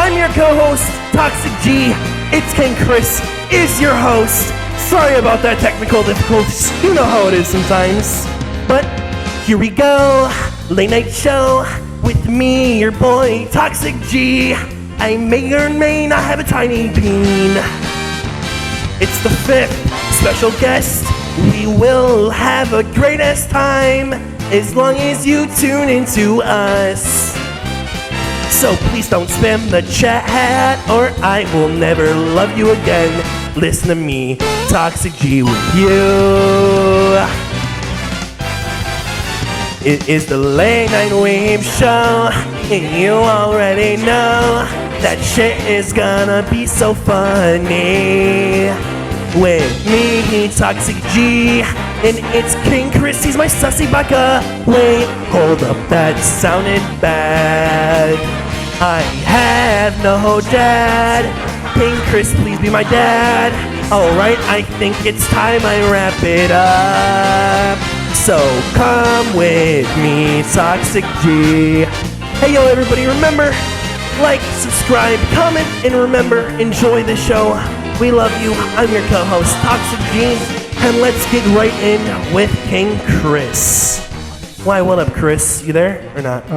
I'm your co-host, ToxicG. It's KingChris is your host. Sorry about that technical difficulties. You know how it is sometimes. But here we go. Late night show with me, your boy, ToxicG. I may or may not have a tiny bean. It's the 5th special guest. We will have a great ass time as long as you tune into us. So please don't spam the chat or I will never love you again. Listen to me, ToxicG with you. It is the late night Weebs show, and you already know that shit is gonna be so funny. With me, ToxicG, and it's KingChris, he's my sussy baka. Wait, hold up, that sounded bad. I have no dad. KingChris, please be my dad. Alright, I think it's time I wrap it up. So come with me, ToxicG. Hey yo everybody, remember, like, subscribe, comment, and remember, enjoy the show. We love you. I'm your co-host, ToxicG, and let's get right in with KingChris. Why, what up, Chris? You there or not?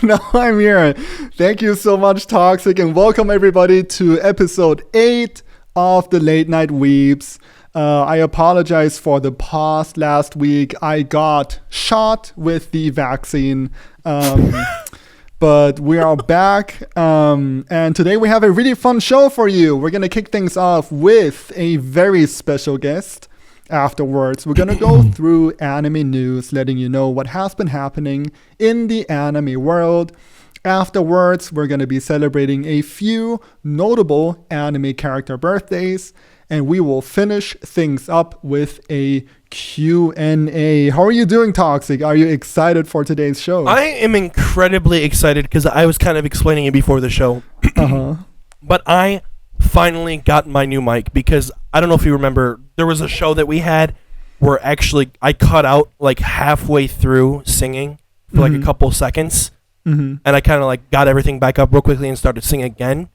No, I'm here. Thank you so much, Toxic, and welcome everybody to episode 8 of the Late Night Weebs. I apologize for the pause last week. I got shot with the vaccine. But we are back, and today we have a really fun show for you. We're going to kick things off with a very special guest. Afterwards, we're going to go through anime news, letting you know what has been happening in the anime world. Afterwards, we're going to be celebrating a few notable anime character birthdays, and we will finish things up with a Q&A. How are you doing, Toxic? Are you excited for today's show? I am incredibly excited because I was kind of explaining it before the show. But I finally got my new mic because I don't know if you remember, there was a show that we had where actually I cut out like halfway through singing for like a couple seconds. And I kind of like got everything back up real quickly and started singing again.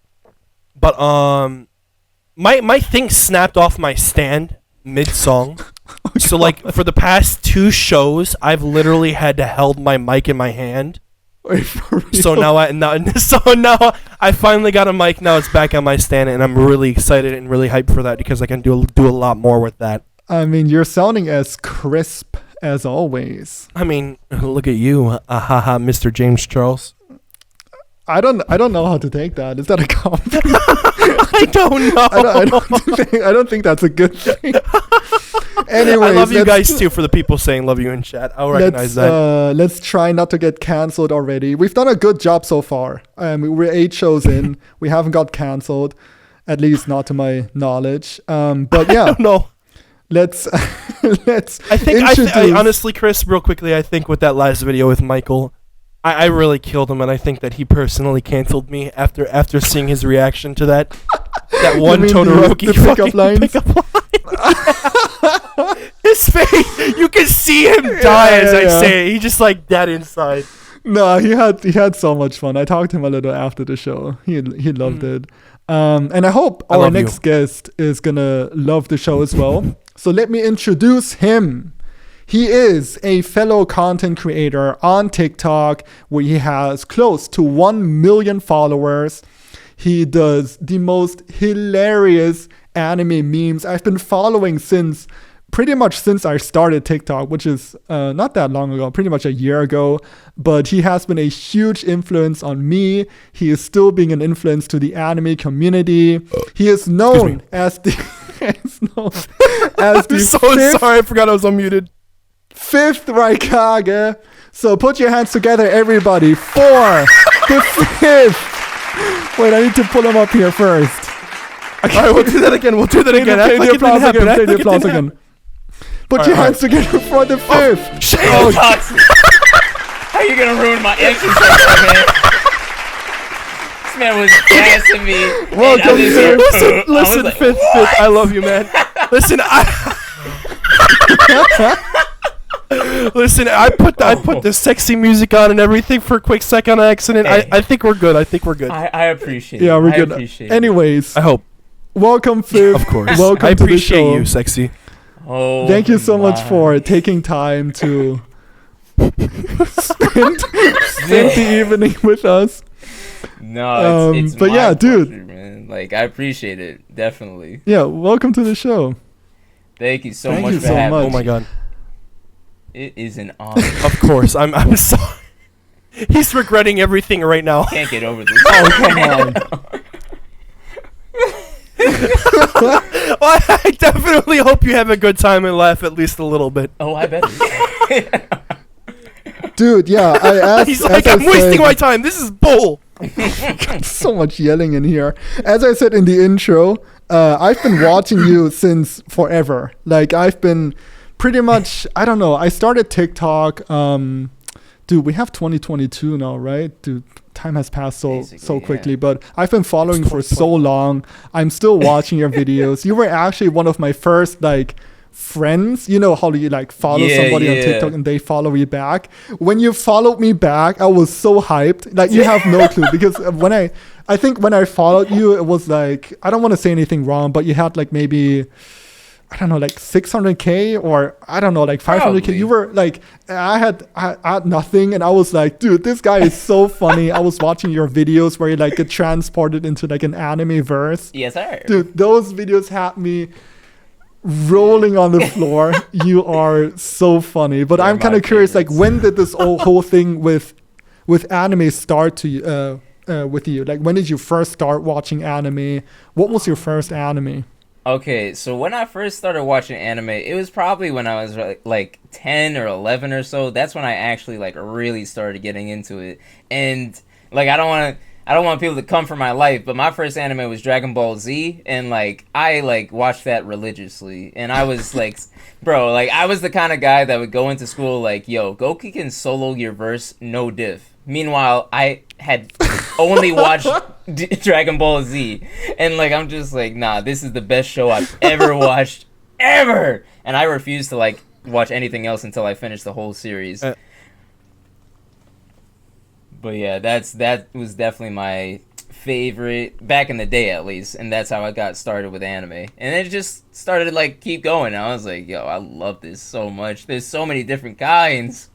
But my thing snapped off my stand mid-song. So like for the past 2 shows, I've literally had to hold my mic in my hand. Wait, for real? So now I finally got a mic. Now it's back on my stand, and I'm really excited and really hyped for that because I can do a lot more with that. I mean, you're sounding as crisp as always. I mean, look at you, Mr. James Charles. I don't know how to take that. Is that a compliment? I don't know. I don't think that's a good thing. Anyways, I love you guys too for the people saying love you in chat. I'll recognize that. Let's try not to get canceled already. We've done a good job so far. We're 8 shows in. We haven't got canceled, at least not to my knowledge. But yeah, I don't know. Let's I honestly, Chris, real quickly, I think with that last video with Michael, I really killed him, and I think that he personally canceled me after seeing his reaction to that one Todoroki pickup lines. His face, you can see him die as I say it. He just like dead inside. No, he had so much fun. I talked to him a little after the show. He loved it. And I hope our next guest is gonna love the show as well. So let me introduce him. He is a fellow content creator on TikTok where he has close to 1 million followers. He does the most hilarious anime memes. I've been following pretty much since I started TikTok, which is not that long ago, pretty much a year ago. But he has been a huge influence on me. He is still being an influence to the anime community. He is known as the... I'm so sorry, I forgot I was unmuted. 5thRaikage. So put your hands together, everybody, for the 5th. Wait, I need to pull him up here first. Okay. All right, we'll do that again. Play the applause again. Put your hands together for the 5th. Shit. How you gonna ruin my entrance right there, man? This man was gassing me. Welcome, listen, like, 5th, I love you, man. Listen, Listen, I put the sexy music on and everything for a quick second on accident. Hey. I think we're good. I appreciate it. Yeah, we're I good. appreciate Anyways, I hope. welcome, Fifth. Of course. Welcome I to the appreciate show. you, sexy. it. Oh, Thank you so much my. for taking time to spend the evening with us. No, it's but my yeah, dude. pleasure, man. Like, I appreciate it. Definitely. Yeah, welcome to the show. Thank you so Thank much you for so having much. me. Oh my god. It is an honor. Of course. I'm sorry. He's regretting everything right now. Can't get over this. Oh, come on. Well, I definitely hope you have a good time and laugh at least a little bit. Oh, I bet. Dude, yeah, I asked. He's like, as I I'm wasting said- my time. This is bull. so much yelling in here. As I said in the intro, I've been watching you since forever. Like, I've been pretty much, I don't know, I started TikTok. Dude, we have 2022 now, right? Dude, time has passed so Basically, quickly. yeah. But I've been following for so long. I'm still watching your videos. You were actually one of my first, like, friends. You know how you like follow Yeah, somebody on yeah. TikTok and they follow you back. When you followed me back, I was so hyped. Like, you have no clue, because when I think when I followed you, it was like, I don't want to say anything wrong, but you had like maybe, I don't know, like 600K or I don't know, like 500K. Probably. You were like, I had nothing, and I was like, dude, this guy is so funny. I was watching your videos where you like get transported into like an anime verse. Yes, sir. Dude, those videos had me rolling on the floor. You are so funny. But They're I'm kind my of curious, like, favorites. when did this whole thing with anime start to you, with you? Like, when did you first start watching anime? What was your first anime? Okay, so when I first started watching anime, it was probably when I was like 10 or 11 or so. That's when I actually like really started getting into it. And like I don't want people to come for my life, but my first anime was Dragon Ball Z, and like I like watched that religiously. And I was like, bro, like I was the kind of guy that would go into school like, yo, Goku can solo your verse no diff. Meanwhile, I had only watched Dragon Ball Z, and like I'm just like, nah, this is the best show I've ever watched, ever. And I refused to like watch anything else until I finished the whole series. But yeah, that was definitely my favorite back in the day, at least, and that's how I got started with anime. And it just started to like keep going. I was like, yo, I love this so much. There's so many different kinds.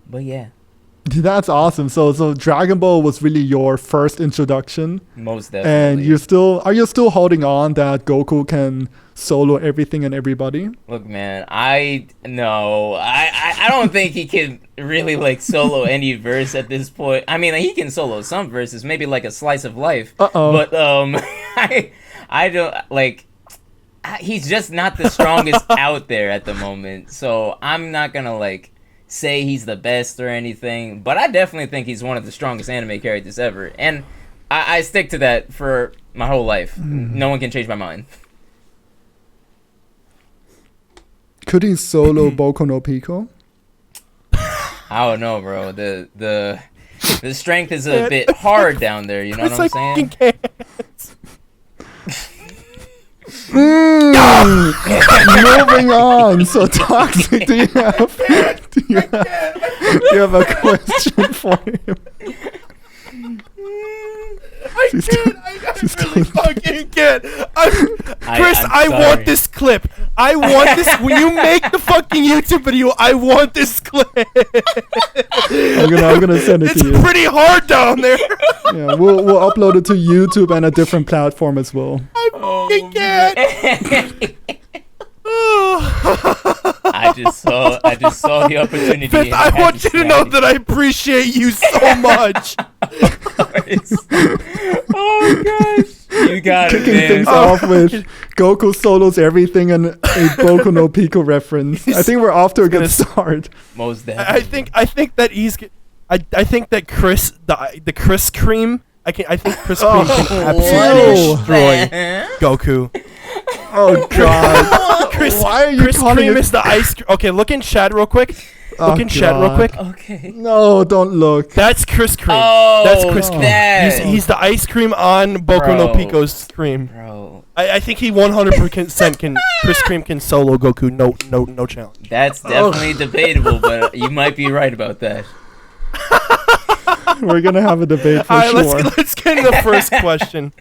But yeah, That's awesome. So Dragon Ball was really your first introduction, most and definitely. are you still holding on that Goku can solo everything and everybody? Look, man, I don't think he can really like solo any verse at this point. I mean, he can solo some verses, maybe like a slice of life. Uh-oh. But I don't like. He's just not the strongest out there at the moment, so I'm not gonna like say he's the best or anything. But I definitely think he's one of the strongest anime characters ever, and I stick to that for my whole life. No one can change my mind. Could he solo Boku no Pico? I don't know, bro. The strength is a bit hard down there. You know what I'm saying? Moving on. So Toxic, do you have a question for him? I really fucking can't. Chris, I'm I sorry. want this clip. I want this. When you make the fucking YouTube video, I want this clip. I'm gonna send it It's to you. pretty hard down there. Yeah, we'll upload it to YouTube and a different platform as well. I can't. I just saw the opportunity. Fifth, and I had want you to know snag that I appreciate you so much. it. Oh gosh, you got it, Kicking man. things off with Goku solos everything and a Boku no Pico reference. I think we're off to a good start. Most definitely. I think that he's. I think that Chris, the Chris cream. I think Chris cream can absolutely What? destroy Goku. Oh God! Chris, Why are you Chris calling cream it? is the ice cream. Okay, look in chat real quick. Oh, in chat real God. quick. Okay. No, don't look. That's Chris Cream. Oh, That's Chris Cream. that. He's the ice cream on Boku no Bro. Pico's cream. Bro, I think he 100% can. Chris Cream can solo Goku. No challenge. that's definitely debatable, but you might be right about that. We're gonna have a debate for All right, sure. let's get into the first question.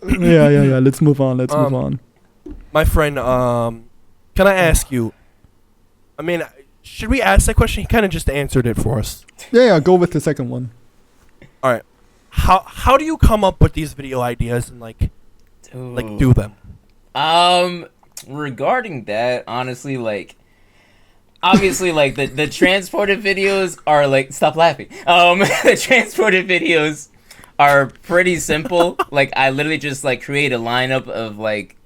Yeah. Let's move on. Move on. My friend, can I ask you? I mean, should we ask that question? He kind of just answered it for us. Yeah. Go with the second one. All right. How do you come up with these video ideas and like do them? Regarding that, honestly, like, obviously, like the transported videos are like, stop laughing. The transported videos are pretty simple. Like, I literally just like create a lineup of like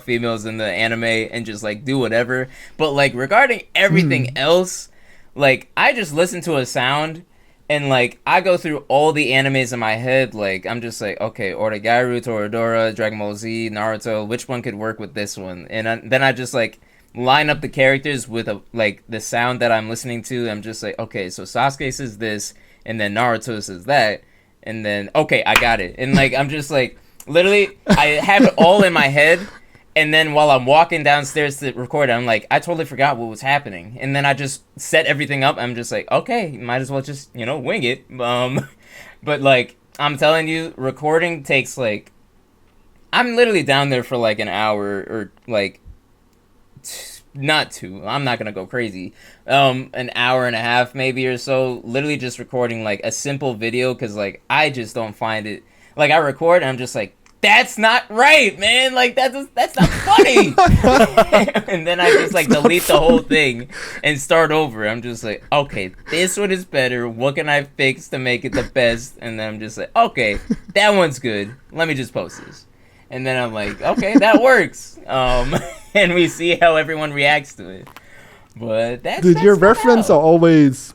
females in the anime and just like do whatever. But like regarding everything else, like I just listen to a sound. And, like, I go through all the animes in my head. Like, I'm just like, okay, Origairu, Toradora, Dragon Ball Z, Naruto, which one could work with this one? And then I just, like, line up the characters with, like, the sound that I'm listening to. I'm just like, okay, so Sasuke says this, and then Naruto says that. And then, okay, I got it. And, like, I'm just, like, literally, I have it all in my head. And then while I'm walking downstairs to record, I'm like, I totally forgot what was happening. And then I just set everything up. I'm just like, okay, might as well just, wing it. But, like, I'm telling you, recording takes, like, I'm literally down there for, like, an hour or, like, not two. I'm not going to go crazy. An hour and a half maybe or so. Literally just recording, like, a simple video because, like, I just don't find it. Like, I record and I'm just like, that's not right, man. Like, that's not funny. And then I just, like, delete the whole thing and start over. I'm just like, okay, this one is better. What can I fix to make it the best? And then I'm just like, okay, that one's good. Let me just post this. And then I'm like, okay, that works. And we see how everyone reacts to it. But that's your reference are always...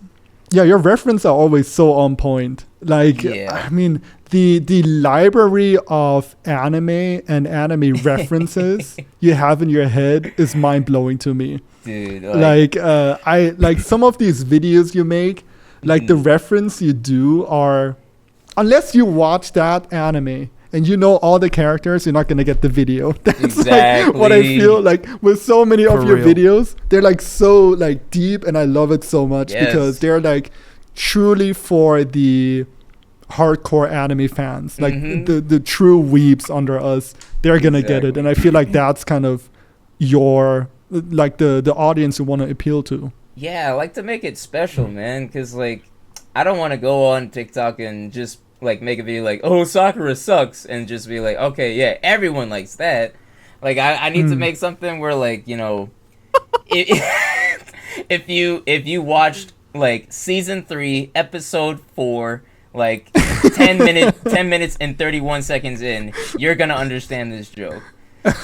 Yeah, your references are always so on point. Like, Yeah. I mean, the library of anime and anime references you have in your head is mind blowing to me. Dude, I like some of these videos you make, like the reference you do are, unless you watch that anime and you know all the characters, you're not gonna get the video. That's Exactly. like what I feel like with so many of For your real. videos. They're like so like deep, and I love it so much Yes. because they're like truly for the hardcore anime fans, like the true weebs under us. They're gonna get it, Exactly. and I feel like that's kind of your like the audience you want to appeal to. yeah, I like to make it special, man, because, like, I don't want to go on TikTok and just, like, make a video like, oh, Sakura sucks, and just be like, okay, yeah, everyone likes that. Like, I need to make something where, like, if you watched, like, season 3, episode 4, like 10 minutes and 31 seconds in, you're gonna understand this joke.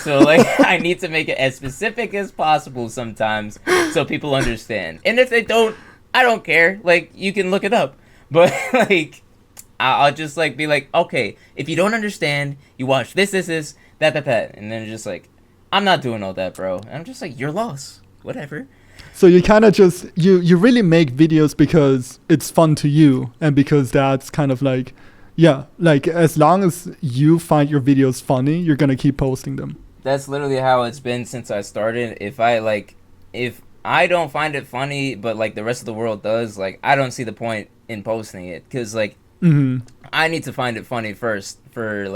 So, like, I need to make it as specific as possible sometimes so people understand. And if they don't, I don't care. Like, you can look it up. But, like, I'll just, like, be like, okay, if you don't understand, you watch this, that. And then just, like, I'm not doing all that, bro. And I'm just like, you're lost. Whatever. So you kind of just you really make videos because it's fun to you, and because that's kind of like, yeah, like as long as you find your videos funny, you're gonna keep posting them. That's literally how it's been since I started. If I don't find it funny, but, like, the rest of the world does, like, I don't see the point in posting it, because, like, I need to find it funny first for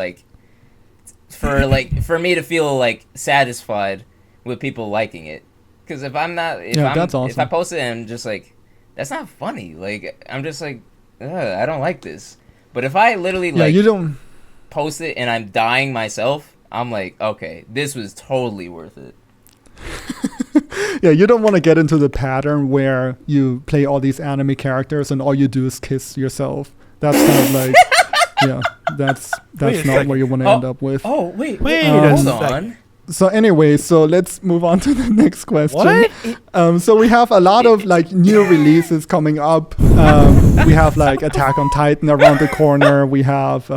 me to feel, like, satisfied with people liking it. Because if I'm not, that's awesome. if I post it and I'm just like, that's not funny. Like, I'm just like, I don't like this. But if I literally You don't. post it and I'm dying myself, I'm like, okay, this was totally worth it. Yeah, you don't want to get into the pattern where you play all these anime characters and all you do is kiss yourself. That's kind of like, yeah, that's Wait a not second. what you want to end up with. Oh, wait Wait a hold second. on. So anyway, so let's move on to the next question. What? So we have a lot of like new releases coming up. We have like Attack on Titan around the corner. We have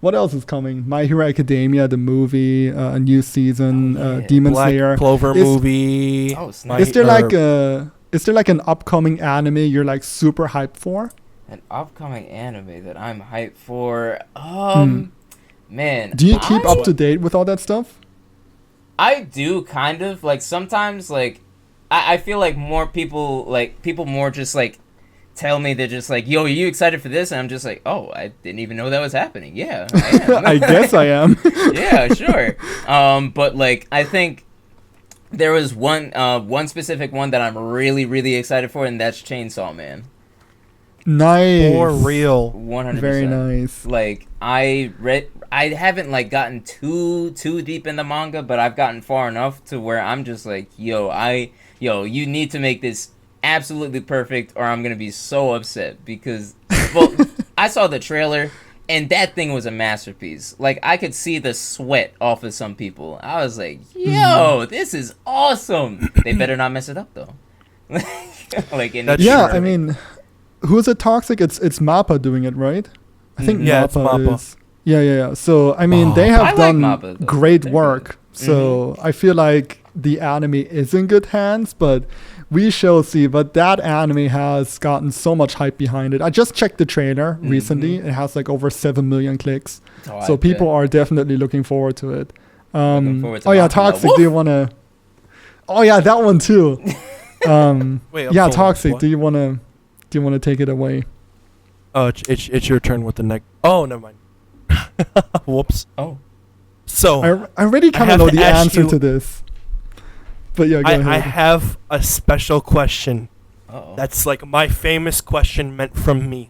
what else is coming? My Hero Academia, the movie, a new season, Demon Black Slayer. Clover Is- movie. Oh, snap. Is there like a is there like an upcoming anime you're like super hyped for? An upcoming anime that I'm hyped for. Man. Do you keep up to date with all that stuff? I do kind of like sometimes like I feel like more people more just like tell me they're just like, yo, are you excited for this? And I'm just like, oh, I didn't even know that was happening. Yeah, I am. I guess I am. Yeah, sure. But like I think there was one specific one that I'm really, really excited for, and that's Chainsaw Man. Nice. For real. 100%. Very nice. Like I haven't like gotten too deep in the manga, but I've gotten far enough to where I'm just like, yo, you need to make this absolutely perfect or I'm gonna be so upset because well, I saw the trailer and that thing was a masterpiece. Like I could see the sweat off of some people. I was like, yo, this is awesome. They better not mess it up though. Like yeah, I mean, who's it? Toxic? It's Mappa doing it, right? I think Mappa is. Yeah. So I mean, they have done Mappa, great work. So I feel like the anime is in good hands, but we shall see. But that anime has gotten so much hype behind it. I just checked the trailer recently. It has like over 7 million clicks. So people are definitely looking forward to it. Toxic. Do you want to? Oh yeah, that one too. Wait, yeah, Toxic. Do you want to take it away? Oh, it's your turn with the neck. Oh, never mind. Whoops. Oh. So I already kind of know the answer to this. But yeah, go ahead. I have a special question. Uh-oh. That's like my famous question meant from me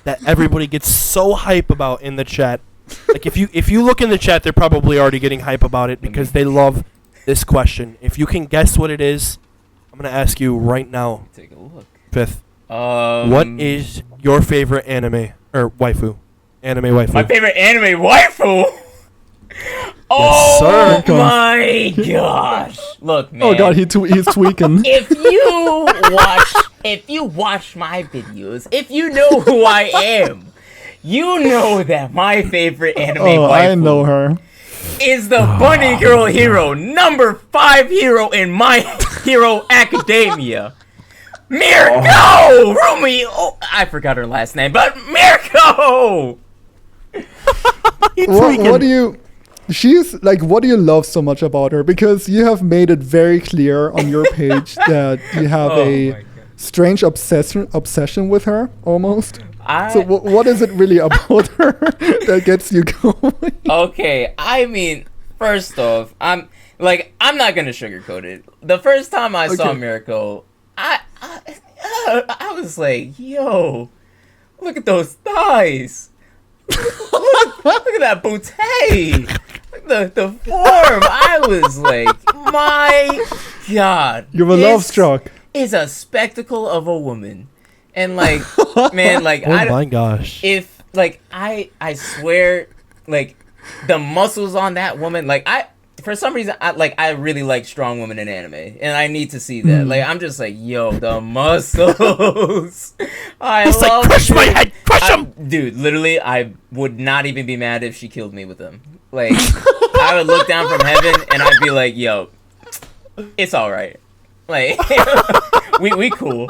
that everybody gets so hype about in the chat. Like if you look in the chat, they're probably already getting hype about it because they love this question. If you can guess what it is, I'm gonna ask you right now. Take a look. 5th. What is your favorite anime or waifu? Anime waifu. My favorite anime waifu. Yes, sir. My gosh! Look, man. Oh god, he's tweaking. If you watch my videos, if you know who I am, you know that my favorite anime waifu I know her. Is the bunny girl hero, number 5 hero in My Hero Academia. Mirko! Rumi! Oh, I forgot her last name, but Mirko! What do you... She's like, what do you love so much about her? Because you have made it very clear on your page that you have a strange obsession with her, almost. So what is it really about her that gets you going? Okay, I mean, first off, I'm not gonna sugarcoat it. The first time I saw Mirko, I was like, yo, look at those thighs. Look at that bootay. The form. I was like, my God. You were love struck. Is a spectacle of a woman. And like, man, like, oh my gosh. If like, I swear, like, the muscles on that woman, like, for some reason, I really like strong women in anime, and I need to see that. Like, I'm just like, yo, the muscles. He's like, crush my head, crush him, dude. Literally, I would not even be mad if she killed me with them. Like, I would look down from heaven, and I'd be like, yo, it's all right. Like, we cool.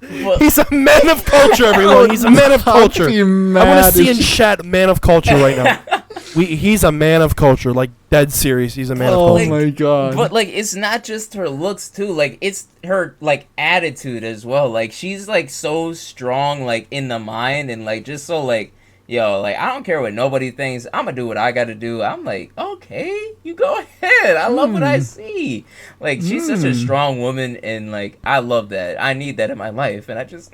Well, he's a man of culture, everyone. He's a man of culture. I want to see in chat man of culture right now. He's a man of culture, like dead serious. He's a man of culture. Oh my god! But like, it's not just her looks too. Like, it's her like attitude as well. Like, she's like so strong, like in the mind, and like just so like, yo, like I don't care what nobody thinks. I'm gonna do what I gotta do. I'm like, okay, you go ahead. I love what I see. Like, she's such a strong woman, and like I love that. I need that in my life, and I just.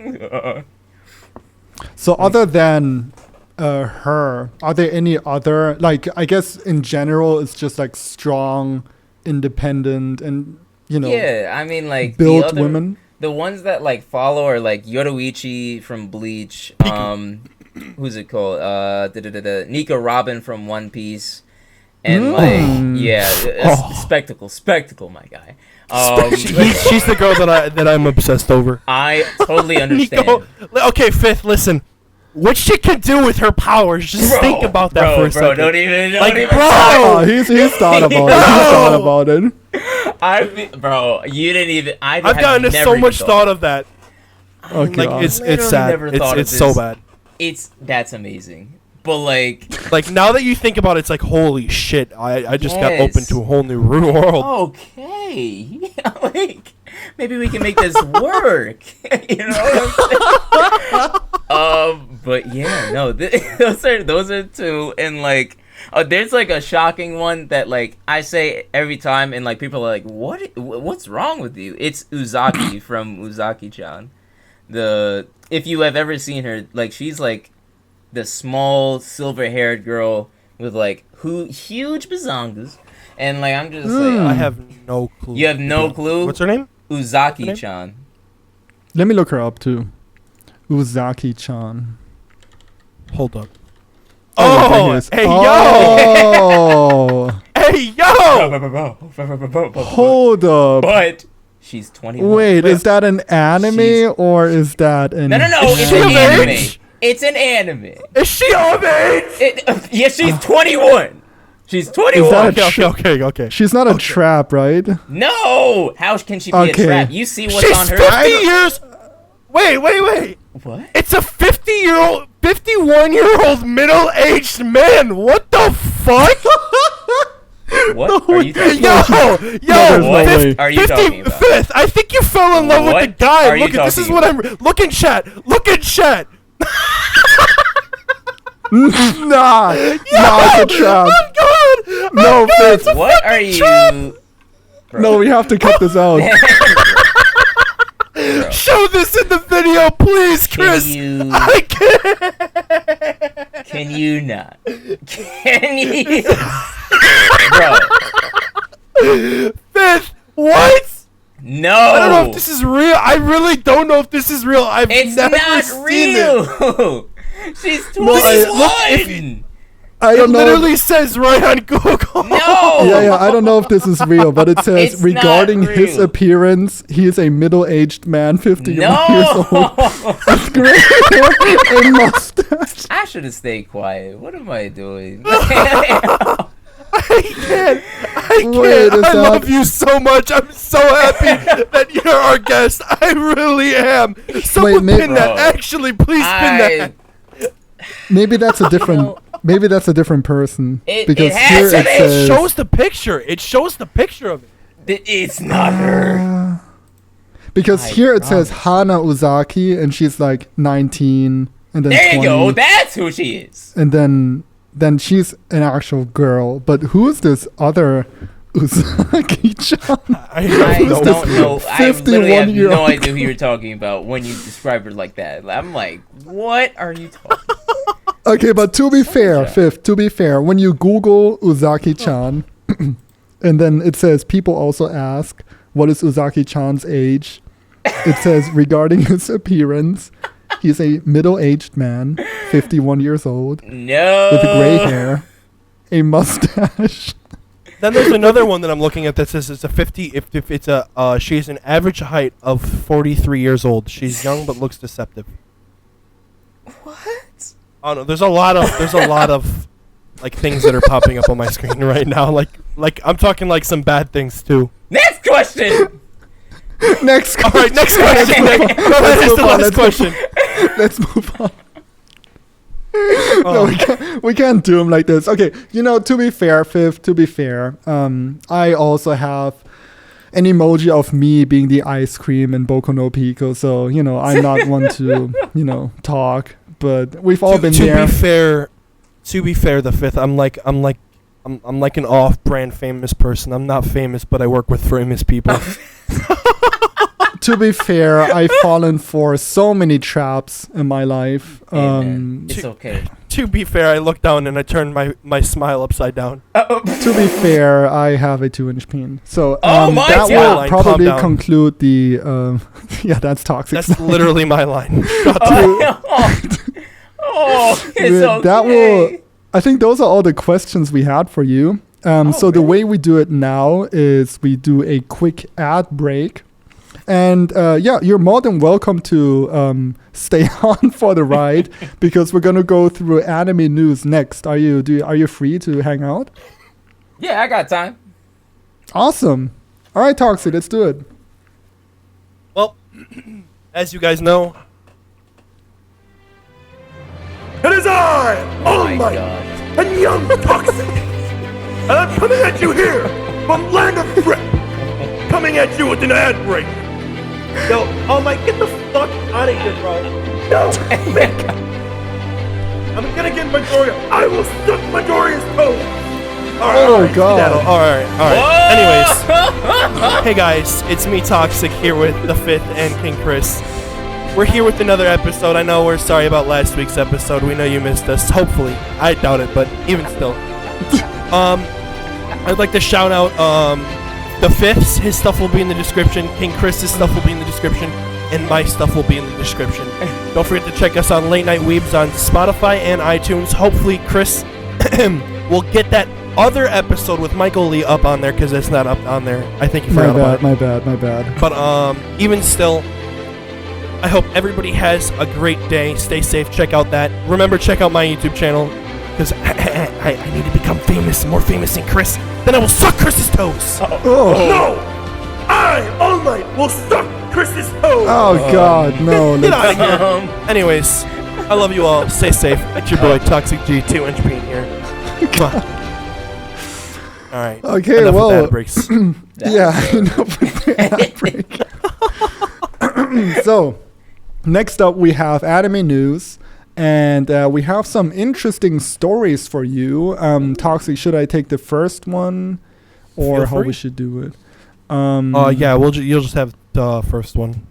So other than her, are there any other, like, I guess in general it's just like strong, independent, and yeah, I mean, like, built women? The ones that like follow are like Yoruichi from Bleach, who's it called, Nico Robin from One Piece, and spectacle, my guy. She's the girl that I'm obsessed over. I totally understand. Nico, okay, 5th, listen. What she can do with her powers, just think about that for a second. Don't even bro! He's thought about it. He's thought about it. Bro, you didn't even. I've gotten into so much thought of that. Okay, Like it's sad. It's so bad. That's amazing. But like now that you think about it, it's like holy shit. I just got open to a whole new world. Okay, like maybe we can make this work. You know what I'm saying? But yeah, no, those are two, and like there's like a shocking one that like I say every time, and like people are like, what's wrong with you? It's Uzaki from Uzaki-chan. If you have ever seen her, like she's like the small silver-haired girl with like huge bazongas, and like I'm just like I have no clue. You have no clue? What's her name? Uzaki-chan. Let me look her up too. Uzaki-chan. Hold up. Oh, hey yo! Oh, hey yo! hold up. But she's 21. Wait, is that an anime or is that an? No, it's an anime. It's an anime. Is she of age? Yeah, she's 21. She's 21. Okay. She's not a trap, right? No! How can she be a trap? You see what's She's on her... 50 years... Wait. What? It's a 51-year-old middle-aged man. What the fuck? What are you talking Yo, about? What are you talking about? 55th. I think you fell in love with the guy. Look at this is what I'm... Look in chat. Nah, it's a trap. I'm good. No, Fifth. What are you... Bro. No, we have to cut this out. Show this in the video, please, Chris. I can't. Can you not? Can you? Bro. Fifth, what? No. I don't know if this is real. I really don't know if this is real. It's never not seen real. It. She's 21. I don't know. It literally says right on Google. No. Yeah. I don't know if this is real, but it says It's regarding not his real. appearance, he is a middle-aged man, 51 years old, No. with gray hair and mustache. I should have stayed quiet. What am I doing? I can't. Wait, is I that- love you so much. I'm so happy that you're our guest. I really am. Someone pin that. Bro. Actually, please pin that. Maybe that's a different. Maybe that's a different person. It has here to it be. It says. shows the picture. It shows the picture of it. It's not her. Because I here it says promise. Hana Uzaki, and she's like 19, and then There 20, you go. That's who she is. and then she's an actual girl. But who is this other Uzaki-chan? I don't don't know. I literally have 51-year-old no idea who you're talking about when you describe her like that. I'm like, what are you talking about? Okay, but to be fair, Fifth, to be fair, when you Google Uzaki-chan, and then it says people also ask, what is Uzaki-chan's age? It says regarding his appearance, he's a middle-aged man, 51 years old, No. with gray hair, a mustache. Then there's another one that I'm looking at that says it's a 50. If it's a she's an average height of 43 years old. She's young but looks deceptive. What? Oh no, there's a lot of like things that are popping up on my screen right now. Like I'm talking like some bad things too. Next question. Next All right, next question. That is the last question. Let's move on. No, we can't do them like this. Okay, to be fair, Fifth, I also have an emoji of me being the ice cream in Boku no Pico, so, I'm not one to, talk, but we've all been there. To be fair, the Fifth, I'm like an off-brand famous person. I'm not famous, but I work with famous people. To be fair, I've fallen for so many traps in my life. It's okay. To be fair, I looked down and I turned my smile upside down. To be fair, I have a 2-inch peen. So Oh my that God. will probably Calm down. conclude the... yeah, that's toxic. That's literally my line. Shut up. It's okay. That will... I think those are all the questions we had for you. So the way we do it now is we do a quick ad break. And you're more than welcome to stay on for the ride because we're gonna go through anime news next. Are you free to hang out? Yeah, I got time. Awesome. All right, Toxic, let's do it. Well, as you guys know, It is I, Oh All my Might, God. and young Toxic. And I'm coming at you here from Land of Rip. Coming at you with an ad break. Yo, oh my, get the fuck out of here, bro. No, Mick. I'm gonna get Midoriya. I will suck Midoriya's toes. Oh, God. all right. Anyways, hey guys, it's me, Toxic, here with the 5th and KingChris. We're here with another episode. I know we're sorry about last week's episode. We know you missed us. Hopefully, I doubt it, but even still, I'd like to shout out the 5th's. His stuff will be in the description. KingChris's stuff will be in the description, and my stuff will be in the description. Don't forget to check us on Late Night Weebs on Spotify and iTunes. Hopefully, Chris will get that other episode with Michael Lee up on there because it's not up on there. I think you forgot about it. My bad. But even still, I hope everybody has a great day. Stay safe. Check out that. Remember, check out my YouTube channel because I need to become famous, more famous than Chris. Then I will suck Chris's toes. No! I, All Might, will suck Chris's toes! Oh, God, no. Get out of here. Anyways, I love you all. Stay safe. It's your boy ToxicG 2-inch being here. All right. Okay, enough well, with ad breaks. Yeah, enough with the ad break. So, next up we have anime news, and we have some interesting stories for you. Toxic, should I take the first one, or Feel how free. we should do it? Yeah, you'll just have the first one.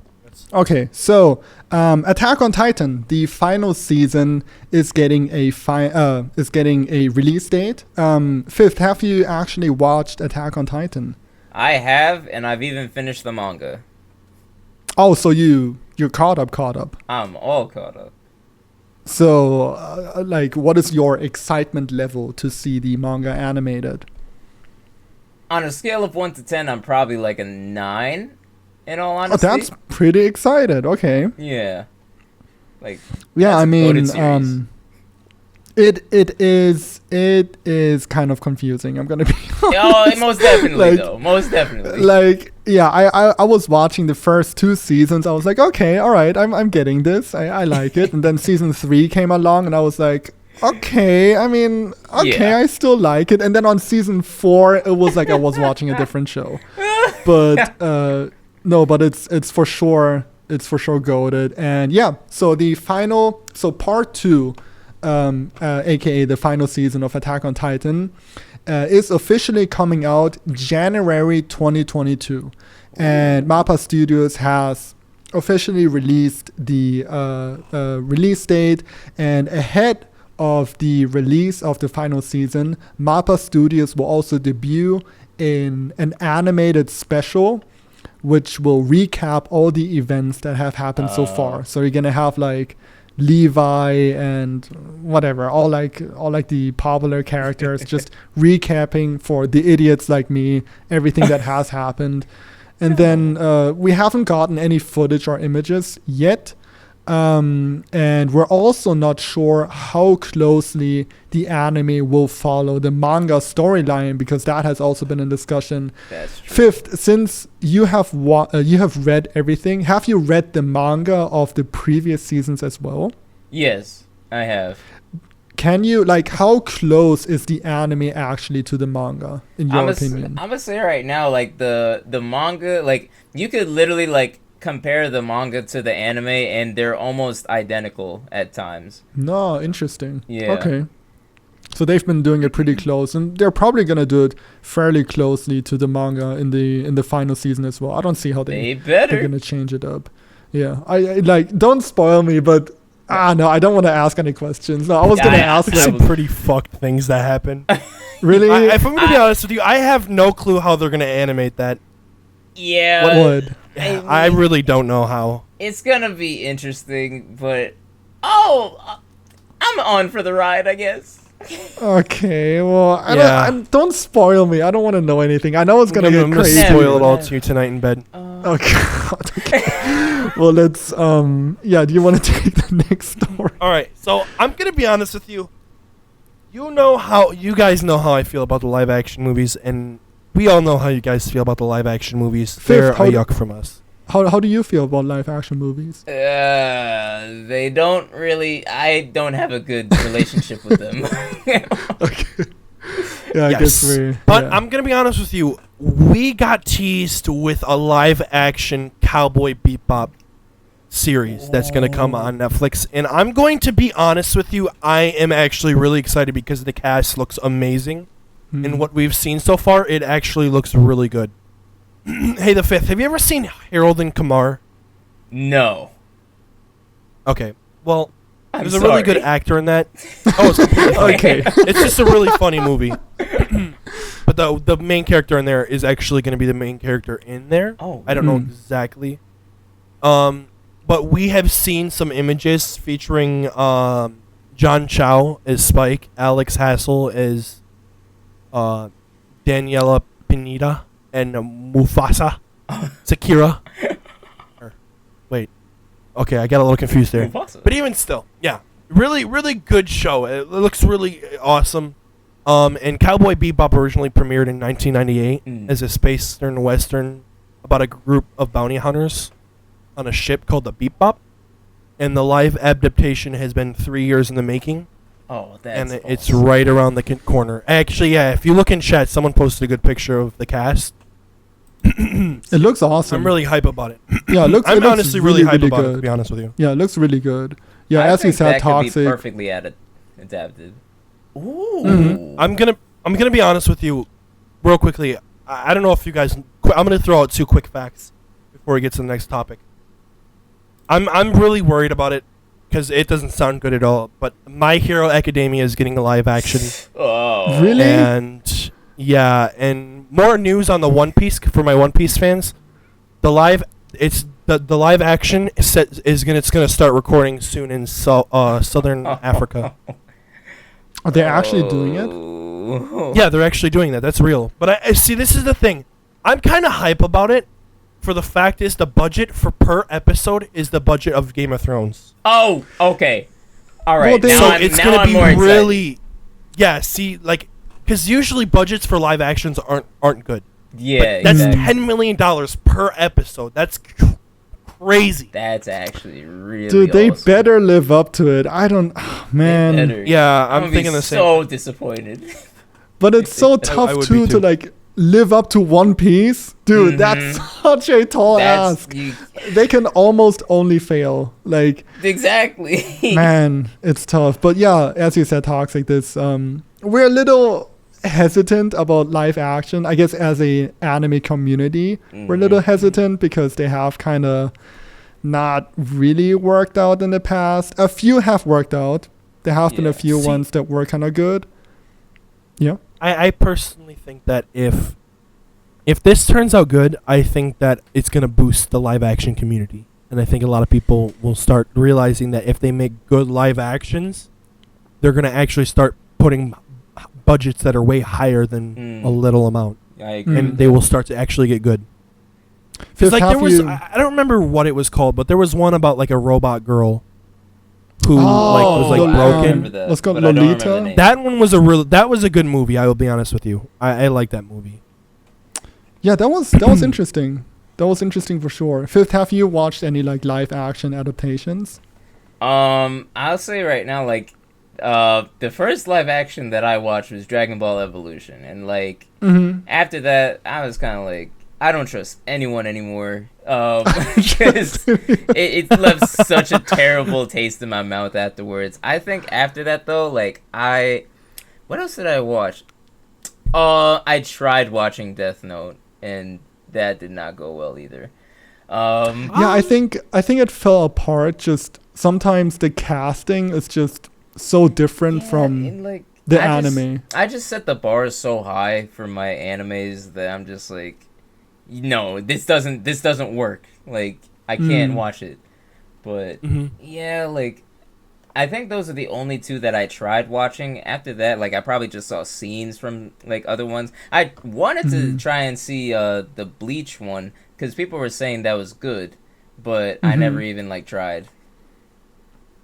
Okay, so Attack on Titan, the final season is getting a release date. 5th, have you actually watched Attack on Titan? I have, and I've even finished the manga. Oh, so you're caught up. I'm all caught up. So, what is your excitement level to see the manga animated? On a scale of 1 to 10, I'm probably like a 9. In all honesty. Oh, that's pretty excited. Okay. Yeah. Like. Yeah, that's I a goated mean, series. it is kind of confusing. I'm gonna be Oh, most definitely Like- though. Most definitely. I was watching the first 2 seasons. I was like, okay, all right, I'm getting this. I like it. And then season 3 came along, and I was like, okay. I mean, okay, Yeah. I still like it. And then on season 4, it was like I was watching a different show. But no, but it's for sure goated. And yeah, so part 2, aka the final season of Attack on Titan, is officially coming out January 2022, and MAPPA Studios has officially released the release date. And ahead of the release of the final season, MAPPA Studios will also debut in an animated special, which will recap all the events that have happened so far. So you're gonna have like Levi and whatever, all like the popular characters, just recapping for the idiots like me everything that has happened. And then we haven't gotten any footage or images yet. And we're also not sure how closely the anime will follow the manga storyline, because that has also been in discussion. That's true. 5th, since you have read everything, have you read the manga of the previous seasons as well? Yes, I have. Can you, how close is the anime actually to the manga, in your opinion? I'm gonna say right now, like the manga, like you could literally like compare the manga to the anime, and they're almost identical at times. No, interesting. Yeah. Okay. So they've been doing it pretty close, and they're probably gonna do it fairly closely to the manga in the final season as well. I don't see how They they're better. gonna change it up. Yeah, I don't spoil me, but no, I don't want to ask any questions. No, I was gonna ask There's like, some pretty fucked things that happen. really. If I'm gonna be honest with you, I have no clue how they're gonna animate that. Yeah. What would? I really don't know how. It's gonna be interesting, but I'm on for the ride, I guess. Okay, well, Yeah. don't spoil me. I don't want to know anything. I know it's gonna I'm get gonna crazy. spoil it all to you tonight in bed. Oh God. Okay. Well, let's. Do you want to take the next story? All right, so I'm gonna be honest with you. You guys know how I feel about the live action movies, and we all know how you guys feel about the live action movies. Fifth, They're a how- yuck from us. How do you feel about live action movies? They don't really. I don't have a good relationship with them. Okay. Yeah, I guess we. But yeah. I'm gonna be honest with you. We got teased with a live action Cowboy Bebop series that's gonna come on Netflix, and I'm going to be honest with you. I am actually really excited because the cast looks amazing, and what we've seen so far, it actually looks really good. Hey, the Fifth, have you ever seen Harold and Kumar? No. Okay, well, I'm there's a really good sorry. actor in that. Oh, it's completely fine. Okay. It's just a really funny movie. But the main character in there is actually going to be the main character in there. Oh. I don't know exactly. But we have seen some images featuring John Chow as Spike, Alex Hassel as Daniela Pineda, and Mufasa Sakira. Wait. Okay, I got a little confused there. Mufasa. But even still, yeah. Really, really good show. It looks really awesome. And Cowboy Bebop originally premiered in 1998 as a space western about a group of bounty hunters on a ship called the Bebop. And the live adaptation has been 3 years in the making. Oh, that's And awesome. it's right around the corner. Actually, yeah, if you look in chat, someone posted a good picture of the cast. It looks awesome. I'm really hype about it. Yeah, it looks. I'm it looks honestly really hype really about it, to good. be honest with you. Yeah, it looks really good. Yeah, I as you think said, that could be toxic. perfectly adapted. Ooh. I'm gonna be honest with you, real quickly. I don't know if you guys. I'm gonna throw out 2 quick facts before we get to the next topic. I'm really worried about it because it doesn't sound good at all. But My Hero Academia is getting a live action, Oh. Really? and yeah, and more news on the One Piece for my One Piece fans. The live action it's gonna start recording soon in Southern Africa. Are they actually doing it? Oh. Yeah, they're actually doing that. That's real. But I see. This is the thing. I'm kind of hype about it. For the fact is, the budget for per episode is the budget of Game of Thrones. Oh, okay. All right. Well, they- now So I'm, it's now gonna I'm be more excited. really. Yeah. See, like, because usually budgets for live actions aren't good. Yeah, That's exactly. $10 million per episode. That's crazy. That's actually really Dude, they awesome. better live up to it. I don't. Oh, They man. better. Yeah, I'm gonna thinking be the same. so disappointed. But it's so I tough would too be to too. like live up to One Piece. Dude, that's such a tall That's ask. you, They can almost only fail. Like, exactly. man, it's tough. But yeah, as you said, toxic. This we're a little hesitant about live action. I guess as a anime community, we're a little hesitant because they have kind of not really worked out in the past. A few have worked out. There have been a Yeah. few See- ones that were kind of good. Yeah. I personally think that if this turns out good, I think that it's going to boost the live action community. And I think a lot of people will start realizing that if they make good live actions, they're going to actually start putting budgets that are way higher than a little amount. I agree. And they will start to actually get good. Fifth, Because like there have was, you- I don't remember what it was called, but there was one about like a robot girl who Oh, like was like Lol- broken. remember that, Let's go but I don't remember the Lolita. name. That one was that was a good movie. I will be honest with you. I like that movie. Yeah, that was interesting. That was interesting for sure. Fifth, have you watched any like live action adaptations? I'll say right now, like, the first live action that I watched was Dragon Ball Evolution, and like after that, I was kind of like, I don't trust anyone anymore, because it left such a terrible taste in my mouth afterwards. I think after that though, like what else did I watch? I tried watching Death Note, and that did not go well either. Yeah, I think it fell apart. Just sometimes the casting is just so different from and, like, the I anime. I just set the bar so high for my animes that I'm just like, no, this doesn't work. Like, I can't watch it. But yeah, like, I think those are the only two that I tried watching. After that, like, I probably just saw scenes from like other ones. I wanted to try and see the Bleach one because people were saying that was good, but I never even like tried.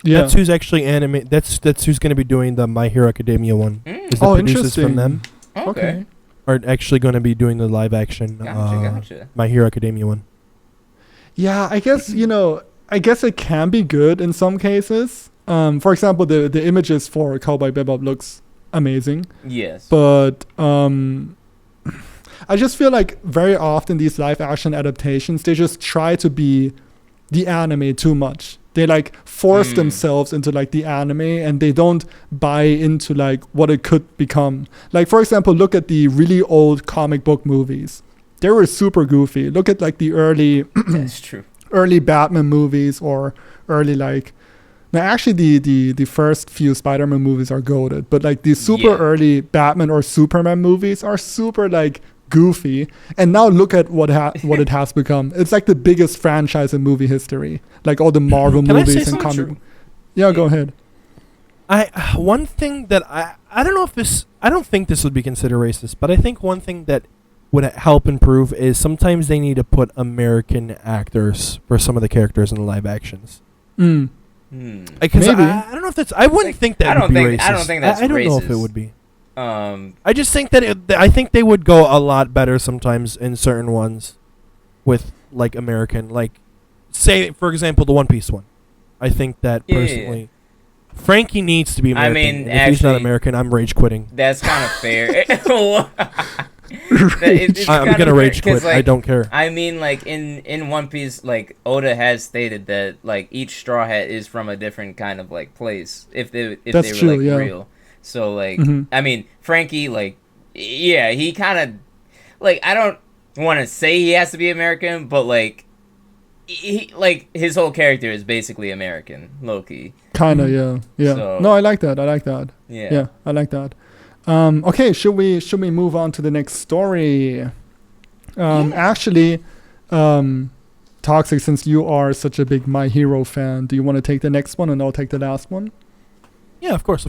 Yeah. That's who's actually That's who's going to be doing the My Hero Academia one. Is the Oh, producers from interesting. them. Okay. are actually going to be doing the live action Gotcha. My Hero Academia one. Yeah, I guess it can be good in some cases. For example, the images for Cowboy Bebop looks amazing. Yes. But I just feel like very often these live action adaptations, they just try to be the anime too much. They like force themselves into like the anime, and they don't buy into like what it could become. Like, for example, look at the really old comic book movies. They were super goofy. Look at like the early That's true. early Batman movies, or early like, now actually the first few Spider-Man movies are goated, but like the super early Batman or Superman movies are super like goofy. And now look at what it has become. It's like the biggest franchise in movie history. Like all the Marvel Can movies I say and comic. something? Yeah, go ahead. One thing that I don't know if this, I don't think this would be considered racist, but I think one thing that would help improve is sometimes they need to put American actors for some of the characters in the live actions. Mm. Because Maybe. I don't know if that's, I wouldn't think that would be racist. I don't think that's I don't know if racist. it would be. I just think that I think they would go a lot better sometimes in certain ones with like American, like say for example the One Piece one. I think that personally, Frankie needs to be American. I mean, and if he's not actually, American, I'm rage quitting. That's kind of fair. I'm gonna rage quit. Like, I don't care. I mean, like in One Piece, like Oda has stated that like each Straw Hat is from a different kind of like place. If they That's were true, like yeah. real. So like, I mean, Frankie, like, yeah, he kind of like, I don't want to say he has to be American, but like, he like his whole character is basically American, low-key. Kinda, yeah. So- No, I like that. Yeah. I like that. Okay, should we move on to the next story? Actually, Toxic, since you are such a big My Hero fan, do you want to take the next one and I'll take the last one? Yeah, of course.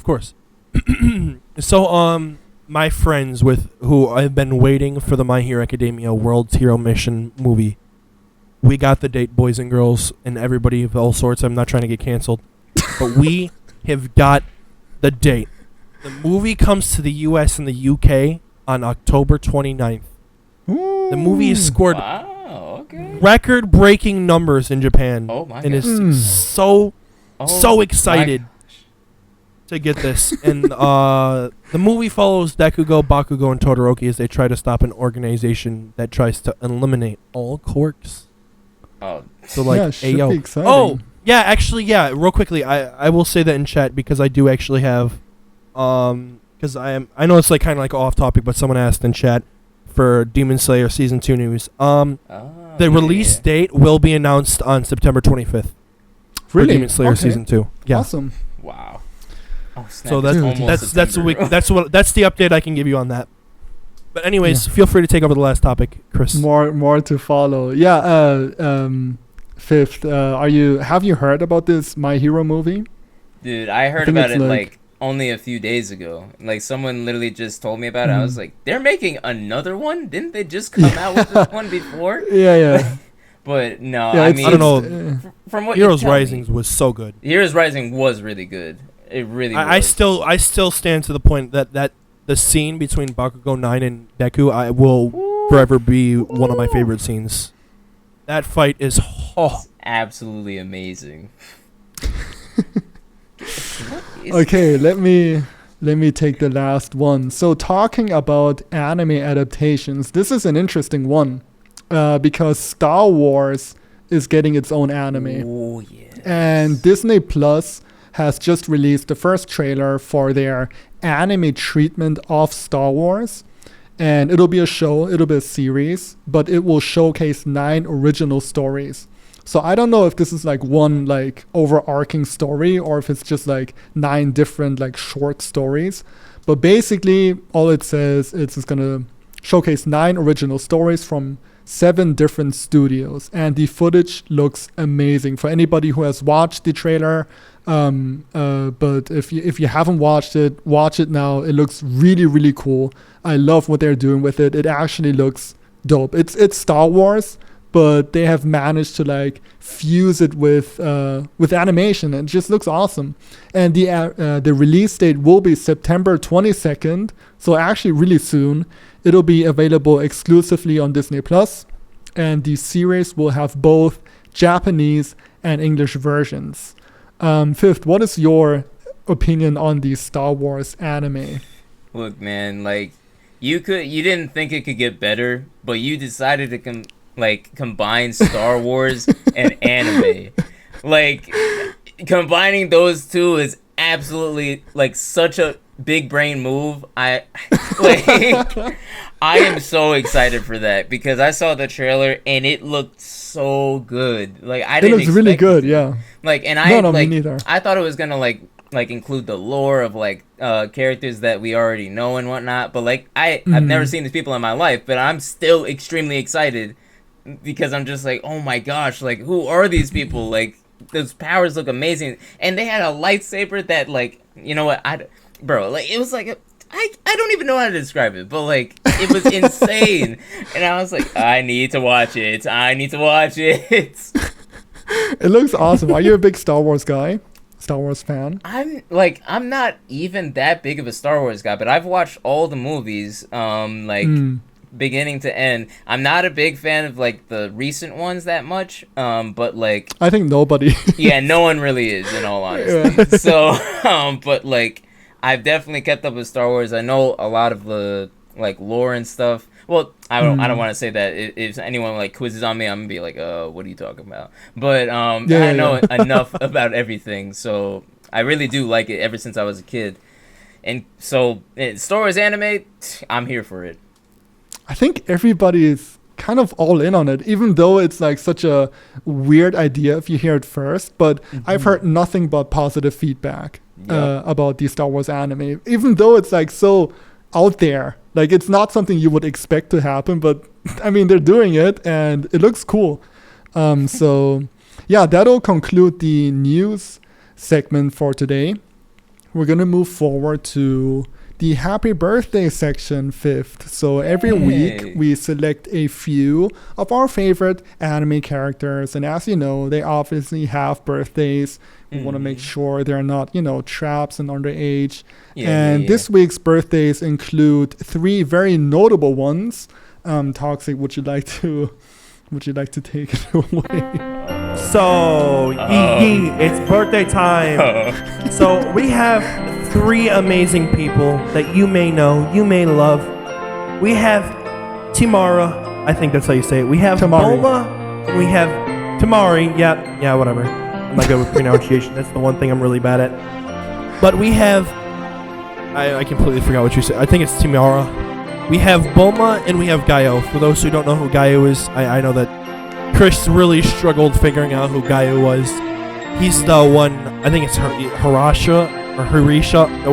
So, my friends with who I've been waiting for the My Hero Academia World's Hero Mission movie. We got the date, boys and girls, and everybody of all sorts. I'm not trying to get canceled, but we have got the date. The movie comes to the U.S. and the U.K. on October 29th. Ooh. The movie has scored Wow. Okay. record-breaking numbers in Japan. Oh my and god. is so excited to get this. And the movie follows Bakugo, and Todoroki as they try to stop an organization that tries to eliminate all quirks. Oh, So like, Yeah, should Ayo. be exciting. Oh, yeah, actually, yeah. Real quickly, I will say that in chat because I do actually have, because I know it's like kind of like off topic, but someone asked in chat for Demon Slayer season 2 news. The release date will be announced on September 25th. For Really? Demon Slayer Okay. season 2. Yeah. Awesome. Wow. Oh, snap, So it's that's almost that's September. that's the update I can give you on that. But anyways, feel free to take over the last topic, Chris. More to follow. Yeah. Fifth. Have you heard about this My Hero movie? Dude, I heard think about it's it like- like only a few days ago. Like someone literally just told me about it. I was like, they're making another one? Didn't they just come out with this one before? Yeah. But no, Yeah, I it's- mean, I don't know. from what Heroes you tell Rising me, was so good. Heroes Rising was really good. It really was. I still stand to the point that the scene between Bakugo 9 and Deku will forever be one of my favorite scenes. That fight is It's absolutely amazing. What is Okay, let me take the last one. So talking about anime adaptations, this is an interesting one because Star Wars is getting its own anime. Oh yeah. And Disney Plus has just released the first trailer for their anime treatment of Star Wars. And it'll be a show, it'll be a series, but it will showcase 9 original stories. So I don't know if this is like one like overarching story or if it's just like 9 different like short stories. But basically all it says is it's gonna showcase 9 original stories from 7 different studios, and the footage looks amazing for anybody who has watched the trailer. But if you haven't watched it, watch it now. It looks really, really cool. I love what they're doing with it. It actually looks dope. It's Star Wars, but they have managed to like fuse it with animation. It just looks awesome. And the release date will be September 22nd, so actually really soon. It'll be available exclusively on Disney Plus, and the series will have both Japanese and English versions. Fifth, what is your opinion on the Star Wars anime? Look, man, like you didn't think it could get better, but you decided to combine Star Wars and anime. Like combining those two is absolutely like such a big brain move. I am so excited for that because I saw the trailer and it looked so good. Like it looks really good, yeah. Like, and me neither. I thought it was gonna like include the lore of like characters that we already know and whatnot. But like I've never seen these people in my life, but I'm still extremely excited because I'm just like, oh my gosh, like who are these people? Like those powers look amazing, and they had a lightsaber that like, you know what, like it was like I don't even know how to describe it, but like it was insane, and I was like, I need to watch it. It looks awesome. Are you a big Star Wars guy? Star Wars fan? I'm not even that big of a Star Wars guy, but I've watched all the movies, beginning to end. I'm not a big fan of like the recent ones that much, but like I think nobody. Yeah, no one really is, in all honesty. Yeah. So, but like I've definitely kept up with Star Wars. I know a lot of the like lore and stuff. Well, I don't want to say that. If anyone like quizzes on me, I'm gonna be like, what are you talking about? But I know enough about everything, so I really do like it ever since I was a kid. And so Star Wars anime, I'm here for it. I think everybody is kind of all in on it, even though it's like such a weird idea if you hear it first. But I've heard nothing but positive feedback about the Star Wars anime, even though it's like so out there. Like it's not something you would expect to happen, but I mean they're doing it and it looks cool. So yeah, that'll conclude the news segment for today. We're gonna move forward to the happy birthday section, fifth. So every week we select a few of our favorite anime characters, and as you know, they obviously have birthdays. We want to make sure they're not, traps and underage. This week's birthdays include 3 very notable ones. Toxic, would you like to take it away? So, it's birthday time. So we have 3 amazing people that you may know, you may love. We have Timara, I think that's how you say it. We have Tamari. Boma, and we have Tamari. Yeah, whatever. I'm not good with pronunciation. That's the one thing I'm really bad at. But we have, I completely forgot what you said. I think it's Timara. We have Boma and we have Gaio. For those who don't know who Gaio is, I know that Chris really struggled figuring out who Gaio was. He's the one, I think it's Harisha.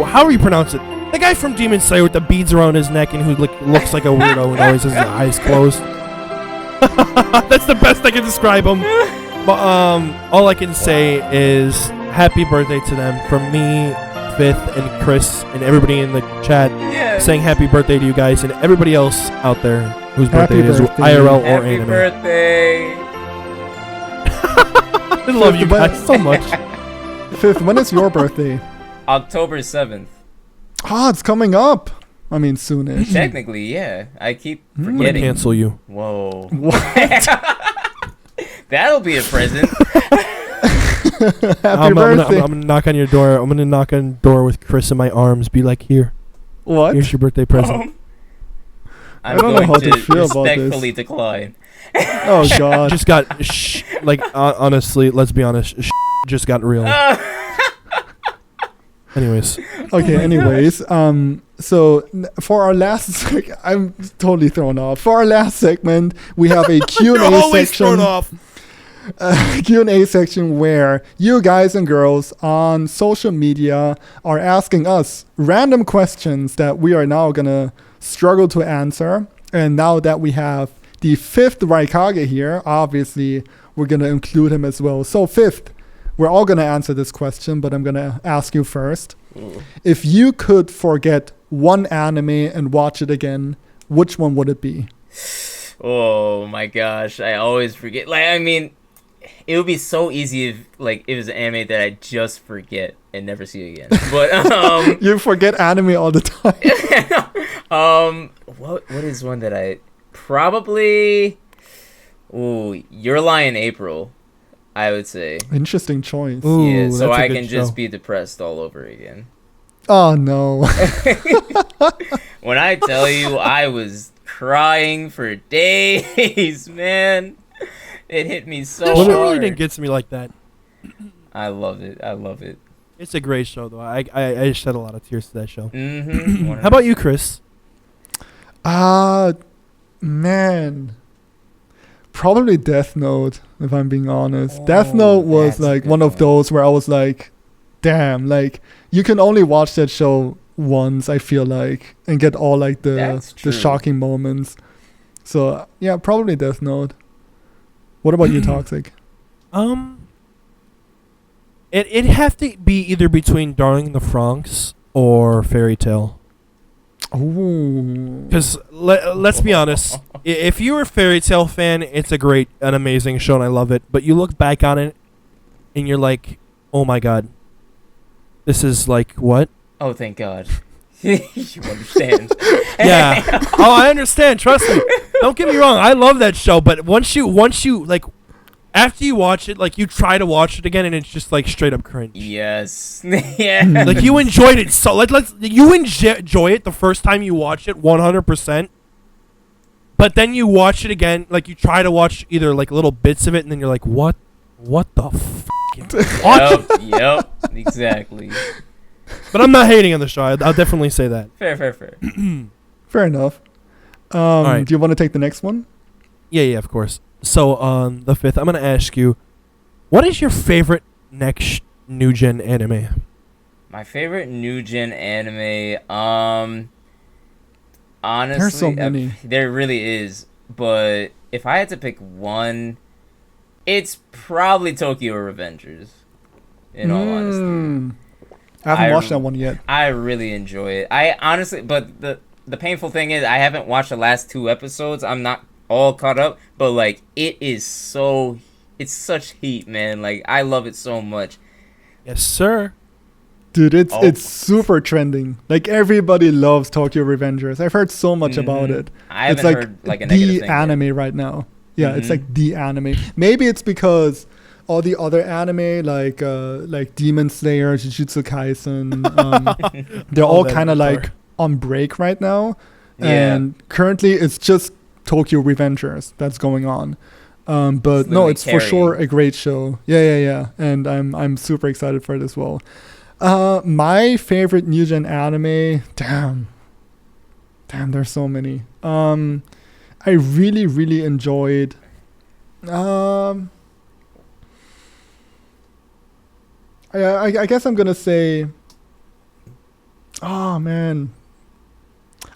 How do you pronounce it? The guy from Demon Slayer with the beads around his neck and who looks like a weirdo and always has his eyes closed. That's the best I can describe him. But all I can say is happy birthday to them from me, Fifth, and Chris, and everybody in the chat saying happy birthday to you guys and everybody else out there whose birthday it is, IRL or anime. Happy birthday! I love you guys so much. Fifth, when is your birthday? October 7th. It's coming up. I mean, soonish. Technically, yeah. I keep forgetting. I'm gonna cancel you. Whoa. What? That'll be a present. Happy birthday. I'm gonna knock on your door. I'm gonna knock on the door with Chris in my arms. Be like, here. What? Here's your birthday present. I'm going to respectfully decline. Oh God. Just got honestly, let's be honest. Just got real. Anyways. Okay. So for our last, I'm totally thrown off. For our last segment, we have a Q&A You're always section. thrown off. Q&A section where you guys and girls on social media are asking us random questions that we are now gonna struggle to answer. And now that we have the 5thRaikage here, obviously we're gonna include him as well. So Fifth, we're all gonna answer this question, but I'm gonna ask you first. If you could forget one anime and watch it again, which one would it be? Oh my gosh, I always forget. Like, I mean, it would be so easy if like it was an anime that I just forget and never see again. But You forget anime all the time. what is one that I probably Your Lie in April, I would say. Interesting choice. Ooh, Yeah, so that's a I good can just show. be depressed all over again. Oh no. When I tell you I was crying for days, man. It hit me so That hard. show really didn't get to me like that. I love it. I love it. It's a great show, though. I shed a lot of tears to that show. Mm-hmm. How about you, Chris? Man. Probably Death Note, if I'm being honest. Oh, Death Note was that's a like good one of one. those where I was like, damn, like you can only watch that show once, I feel like, and get all like the That's true. shocking moments. So yeah, probably Death Note. What about you, Toxic? It'd have to be either between Darling in the Franxx or Fairy Tale. Ooh. Because let's be honest, if you're a Fairy Tale fan, it's an amazing show, and I love it. But you look back on it, and you're like, oh my god, this is like what? Oh, thank God. You understand. Yeah. Oh, I understand. Trust me. Don't get me wrong. I love that show, but once you like, after you watch it, like you try to watch it again, and it's just like straight up cringe. Yes. Yeah. Like you enjoyed it so you enjoy it the first time you watch it 100%, but then you watch it again, like you try to watch either like little bits of it, and then you're like, what the watch? Yep. Exactly. But I'm not hating on the show. I'll definitely say that. Fair. Fair enough. right. Do you want to take the next one? Yeah, of course. So on the 5th, I'm gonna ask you, what is your favorite next new gen anime? My favorite new gen anime, honestly, There's so many. there really is. But if I had to pick one, it's probably Tokyo Revengers. In all honesty, I haven't watched that one yet. I really enjoy it. I honestly, but the painful thing is I haven't watched the last 2 episodes. I'm not all caught up, but like it's such heat, man. Like I love it so much. Yes, sir. Dude, it's super trending. Like everybody loves Tokyo Revengers. I've heard so much about it. I haven't It's like heard like a negative the thing yet. anime right now. Yeah, it's like the anime. Maybe it's because all the other anime like Demon Slayer, Jujutsu Kaisen, they're all that kind of before. like on break right now. Yeah. And currently it's just Tokyo Revengers that's going on. But no, literally it's for sure carrying. a great show. Yeah. And I'm super excited for it as well. My favorite new gen anime, damn, there's so many. I really enjoyed I guess I'm gonna say, oh man,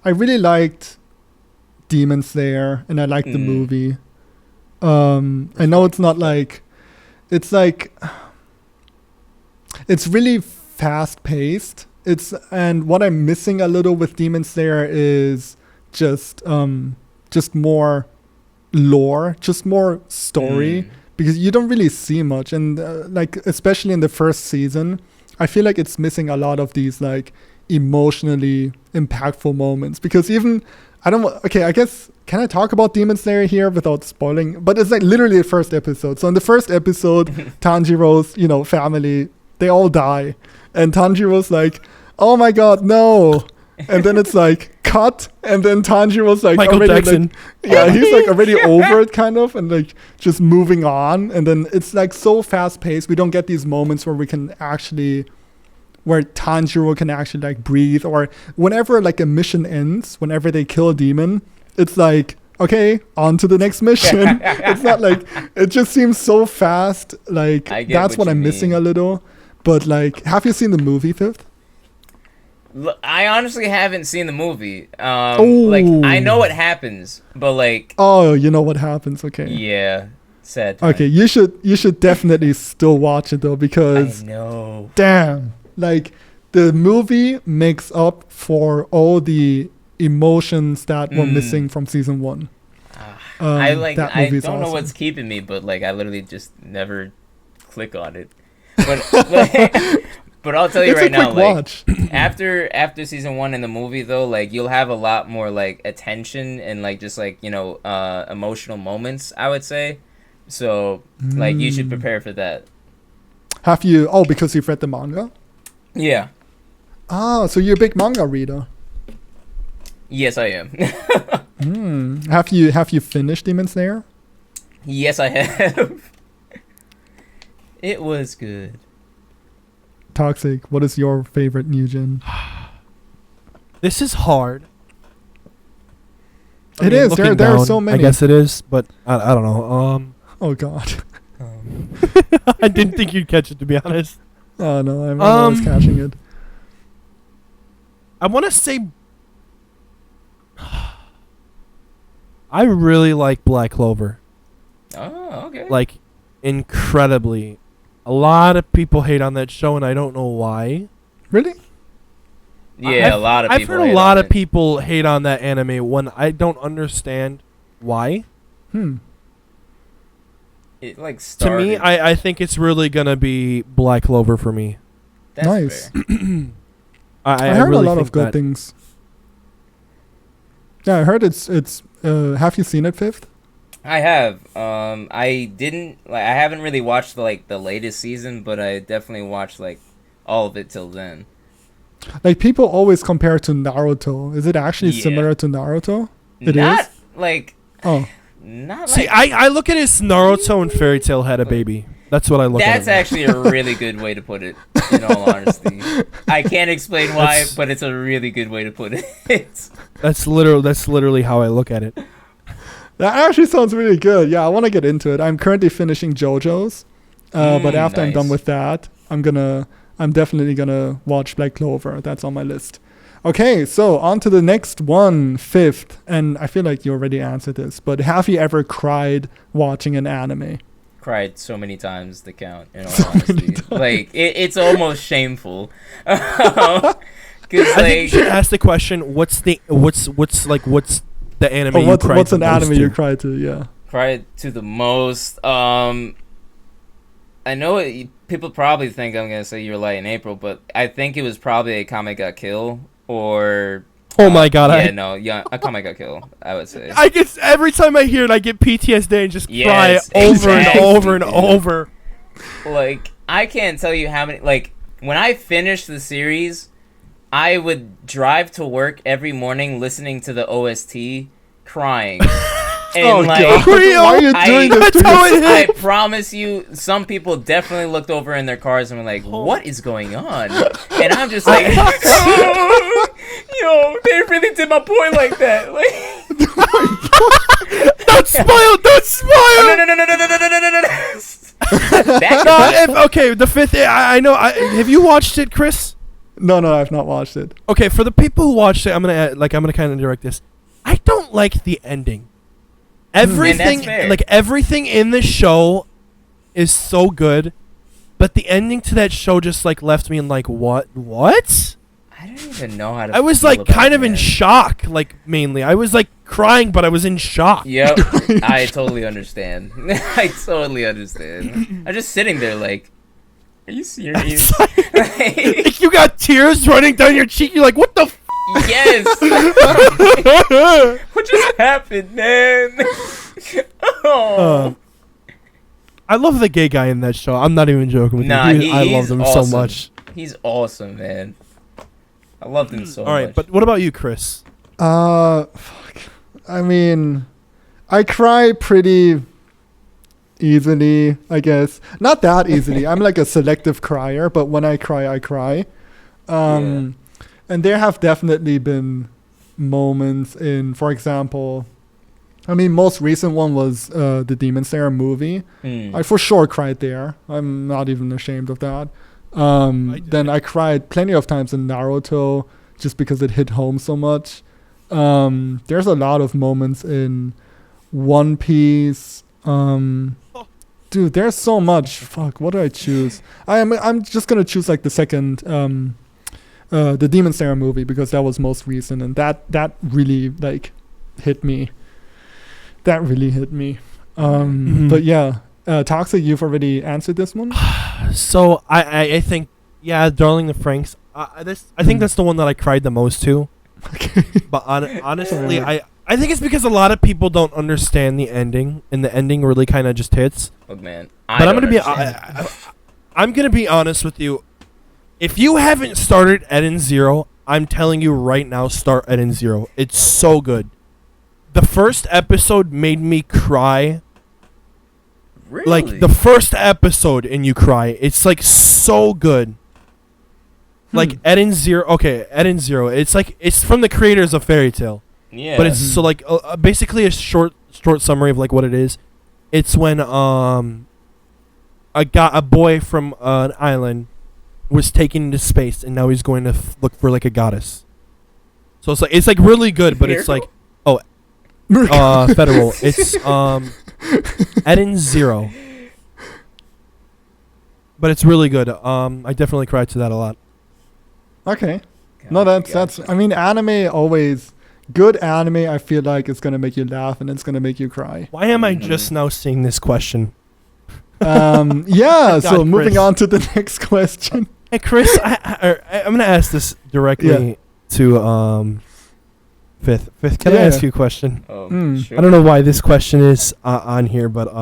I really liked Demon Slayer, and I liked the movie. I know it's not like, it's like, it's really fast paced. And what I'm missing a little with Demon Slayer is just more lore, just more story, because you don't really see much. And like, especially in the first season, I feel like it's missing a lot of these like emotionally impactful moments, because even I guess, can I talk about Demon Slayer here without spoiling? But it's like literally the first episode. So in the first episode, Tanjiro's, family, they all die. And Tanjiro's like, oh my god, no. And then it's like, cut. And then Tanjiro's like, Michael already, Jackson. he's like already over it kind of, and like just moving on. And then it's like so fast paced. We don't get these moments where where Tanjiro can actually like breathe, or whenever like a mission ends, whenever they kill a demon, it's like, okay, on to the next mission. It's not like, it just seems so fast. Like I get that's what what I'm you missing mean. a little. But like, have you seen the movie, 5th? I honestly haven't seen the movie. Oh. Like I know what happens, but like, Oh, you know what happens? Okay. yeah, sad. Time. Okay, you should definitely still watch it though, I because know. damn, like the movie makes up for all the emotions that were missing from season 1. that I movie's don't know awesome. what's keeping me, but like I literally just never click on it. But but I'll tell you It's right a now, quick like watch. after season 1 in the movie though, like you'll have a lot more like attention and like just like emotional moments, I would say. So like you should prepare for that. Have you? Oh, because you've read the manga. Yeah. Ah, so you're a big manga reader. Yes, I am. Have you finished Demon Slayer? Yes, I have. It was good. Toxic. What is your favorite new gen? This is hard. It is. There looking are down, so many. I guess it is, but I don't know. Oh God. I didn't think you'd catch it, to be honest. Oh no, I'm always catching it. I want to say I really like Black Clover. Oh, okay. Like, incredibly. A lot of people hate on that show, and I don't know why. Really? Yeah, a lot of people. I've heard a lot of people hate on that anime when I don't understand why. It like To started. me, I think it's really gonna be Black Clover for me. That's Nice. fair. I heard really a lot think of good that. things. Yeah, I heard it's. Have you seen it, Fifth? I have. I didn't like. I haven't really watched the latest season, but I definitely watched like all of it till then. Like people always compare it to Naruto. Is it actually Yeah. similar to Naruto? It not is? like. Oh, Not See, like. I look at it as Naruto and Fairy Tail had a baby. That's what I look at. That's actually a really good way to put it. In all honesty, I can't explain why, That's- but it's a really good way to put it. That's literally how I look at it. that actually sounds really good. Yeah, I want to get into it. I'm currently finishing JoJo's, but after I'm done Nice. with that, I'm definitely gonna watch Black Clover. That's on my list. Okay, so on to the next one, Fifth, and I feel like you already answered this, but have you ever cried watching an anime? Cried so many times to count. In all So many honesty, times. like it's almost shameful. Because I think you should ask the question: what's the anime you cried What's the an most anime to? you cried to? Yeah. cried to the most. I know people probably think I'm gonna say Your Light in April, but I think it was probably A Comic Got Kill or. Oh my god! A Comic Got Kill. I would say. I get every time I hear it, I get PTSD and just Yes, cry over exactly. and over and over. Like I can't tell you how many. Like when I finished the series, I would drive to work every morning listening to the OST, crying. And Oh like, God! Real? Why are you I- doing this That's to how yourself? it I promise you, some people definitely looked over in their cars and were like, "What is going on?" And I'm just like, "Yo, they really did my boy like that." Like, Don't spoil! Don't spoil! no, no, no, no, no, no, no, no, no, no, no. That No, okay, the fifth. I know. Have you watched it, Chris? No, I've not watched it. Okay, for the people who watched it, I'm gonna kind of direct this. I don't like the ending. Everything, fair. like everything in the show, is so good, but the ending to that show just like left me in like what? I don't even know how to. I was feel like about kind of it, in man. shock. Like mainly, I was like crying, but I was in shock. Yep, I totally understand. I totally understand. I'm just sitting there like, are you serious? Like you got tears running down your cheek. You're like, what the? Yes. What just happened, man? Oh. I love the gay guy in that show. I'm not even joking with Nah, you. I love he's him awesome. so much. He's awesome, man. I loved him so All right, much. but what about you, Chris? Fuck. I mean, I cry pretty easily, I guess. Not that easily. I'm like a selective crier, but when I cry, I cry. And there have definitely been moments in, for example, I mean, most recent one was the Demon Slayer movie. I for sure cried there. I'm not even ashamed of that. Then I cried plenty of times in Naruto just because it hit home so much. There's a lot of moments in One Piece. Dude, there's so much. Fuck, what do I choose? I'm just gonna choose like the second, the Demon Slayer movie because that was most recent and that really like hit me. That really hit me. But yeah, Toxic, you've already answered this one. So I think, yeah, Darling the Franks. I think that's the one that I cried the most to. Okay. But honestly, I think it's because a lot of people don't understand the ending, and the ending really kind of just hits. Look, man. But I'm gonna be honest with you. If you haven't started Eden Zero, I'm telling you right now, start Eden Zero. It's so good. The first episode made me cry. Really? Like the first episode, and you cry. It's like so good. Like Eden Zero. Okay, Eden Zero. It's like it's from the creators of Fairy Tail. Yeah. But it's so like basically a short summary of like what it is. It's when a boy from an island was taken into space, and now he's going to look for like a goddess. So it's like really good, but it's like federal. It's Eden Zero, but it's really good. I definitely cried to that a lot. Okay. No, that's. I mean, anime always. Good anime, I feel like it's gonna make you laugh and it's gonna make you cry. Why am I just now seeing this question? Yeah. So God, moving Chris. on to the next question. Hey Chris, I'm gonna ask this directly to Fifth. Can I ask you a question? Sure. I don't know why this question is on here, but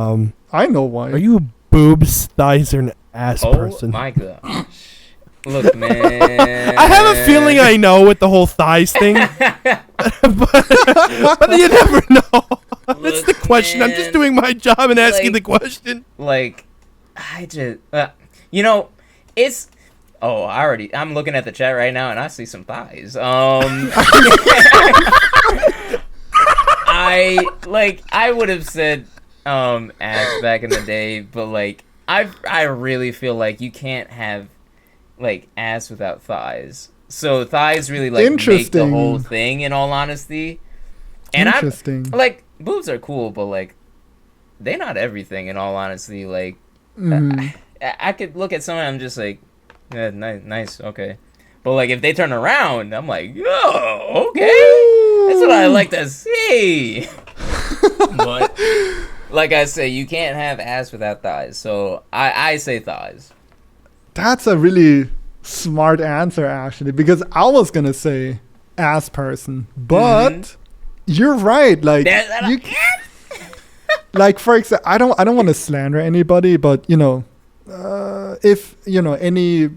I know why. are you a boobs, thighs, or an ass person? Oh my gosh. Look, man. I have a feeling I know with the whole thighs thing, but you never know. That's the question. Man. I'm just doing my job and asking Like- the question. Like, I just, it's. Oh, I'm looking at the chat right now and I see some thighs. I would have said ass back in the day, but like I really feel like you can't have like ass without thighs. So thighs really like make the whole thing, in all honesty. And Interesting. like boobs are cool, but like they're not everything, in all honesty. Like I could look at someone, I'm just like, yeah, nice, okay. But like if they turn around, I'm like, oh, okay, that's what I like to see. But like I say, you can't have ass without thighs, so I say thighs. That's a really smart answer, actually, because I was gonna say ass person, but you're right. Like like for example, I don't want to slander anybody, but if any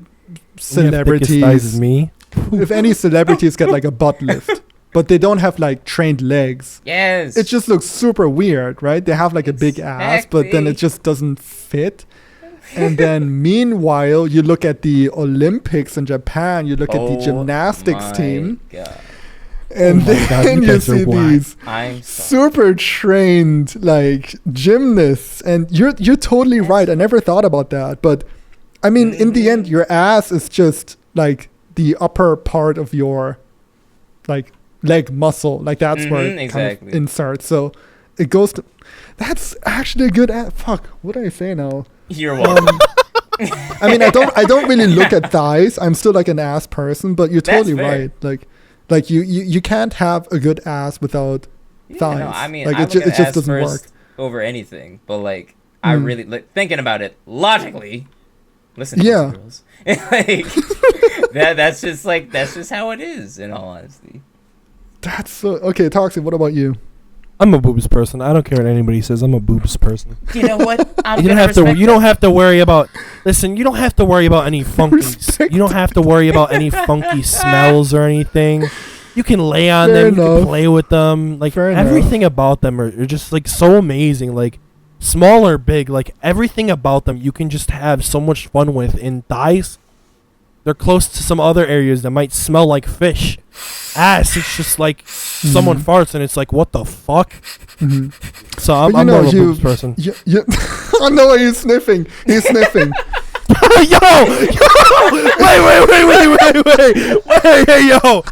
celebrities, me. if any celebrities get like a butt lift, but they don't have like trained legs, Yes. it just looks super weird, right? They have like a big ass, but then it just doesn't fit. And then meanwhile, you look at the Olympics in Japan, you look at the gymnastics team, God. and then you see these I'm sorry. super trained like gymnasts. And you're totally right. I never thought about that. But I mean, in the end, your ass is just like the upper part of your like leg muscle. Like that's where it kind of inserts. So it goes to... That's actually a good... Fuck, what do I say now? You're welcome. I mean, I don't really look at thighs. I'm still like an ass person, but you're totally right. Like you can't have a good ass without thighs. No, I mean, like I it look at just ass doesn't work. first over anything. But like, I really like thinking about it logically. Listen, Yeah. girls. Like, that's just how it is. In all honesty. That's so okay. Toxic. What about you? I'm a boobs person. I don't care what anybody says. I'm a boobs person. You know what? You don't have to worry about. Listen, you don't have to worry about any funky. You don't have to worry about any funky smells or anything. You can lay on Fair them. You enough. can play with them. Like Fair everything about them are just like so amazing. Like small or big, like everything about them, you can just have so much fun with. In thighs, they're close to some other areas that might smell like fish. Ass, it's just like someone farts and it's like, what the fuck? So I'm more of a boobs person. I know why he's sniffing. He's sniffing. Yo, wait, hey, yo.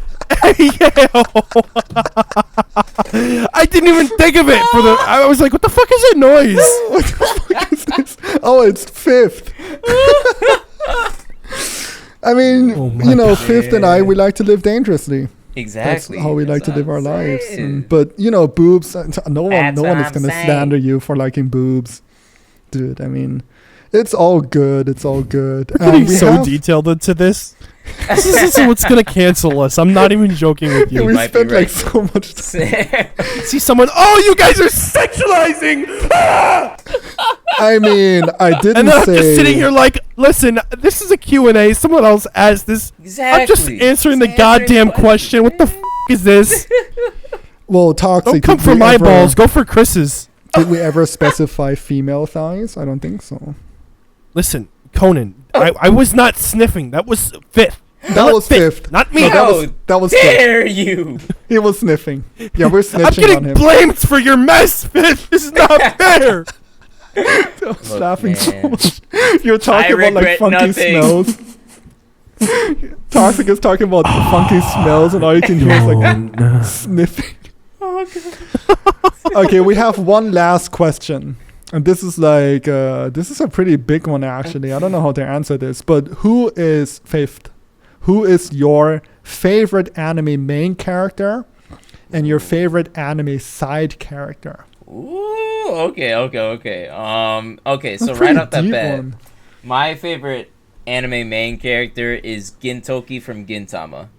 I didn't even think of it I was like, what the fuck is that noise? What the fuck is this? Oh, it's Fifth. I mean, Fifth and I, we like to live dangerously. Exactly. That's how we like That's to live what our I'm lives. saying. But boobs. No one That's is what gonna I'm saying. slander you for liking boobs, dude. I mean, it's all good. It's all good. Getting We so have- detailed into this. This is what's gonna cancel us. I'm not even joking with Yeah, you. we might be spent like right. so much time. See someone. Oh, you guys are sexualizing. Ah! I mean, I didn't And then I'm say. just sitting here like, listen, this is a Q&A. Someone else asked this. Exactly. I'm just answering the Just goddamn the question. What the is this? Well, toxic. Don't come did for we my ever- balls. Go for Chris's. Did we ever specify female thighs? I don't think so. Listen, Conan, I was not sniffing. That was fifth. That was fifth. Not me. No, How that was fifth. dare you? He was sniffing. Yeah, we're I'm snitching on getting him. blamed for your mess, fifth. This is not fair. I was Look, laughing so man. much. You're talking about like regret funky nothing. smells. Toxic is talking about funky smells, and all you can hear is like sniffing. Oh, God. Okay, we have one last question, and this is like this is a pretty big one actually. I don't know how to answer this, but who is fifth? Who is your favorite anime main character and your favorite anime side character? Ooh, okay. Okay, so That's right pretty off the deep bat, one. my favorite anime main character is Gintoki from Gintama.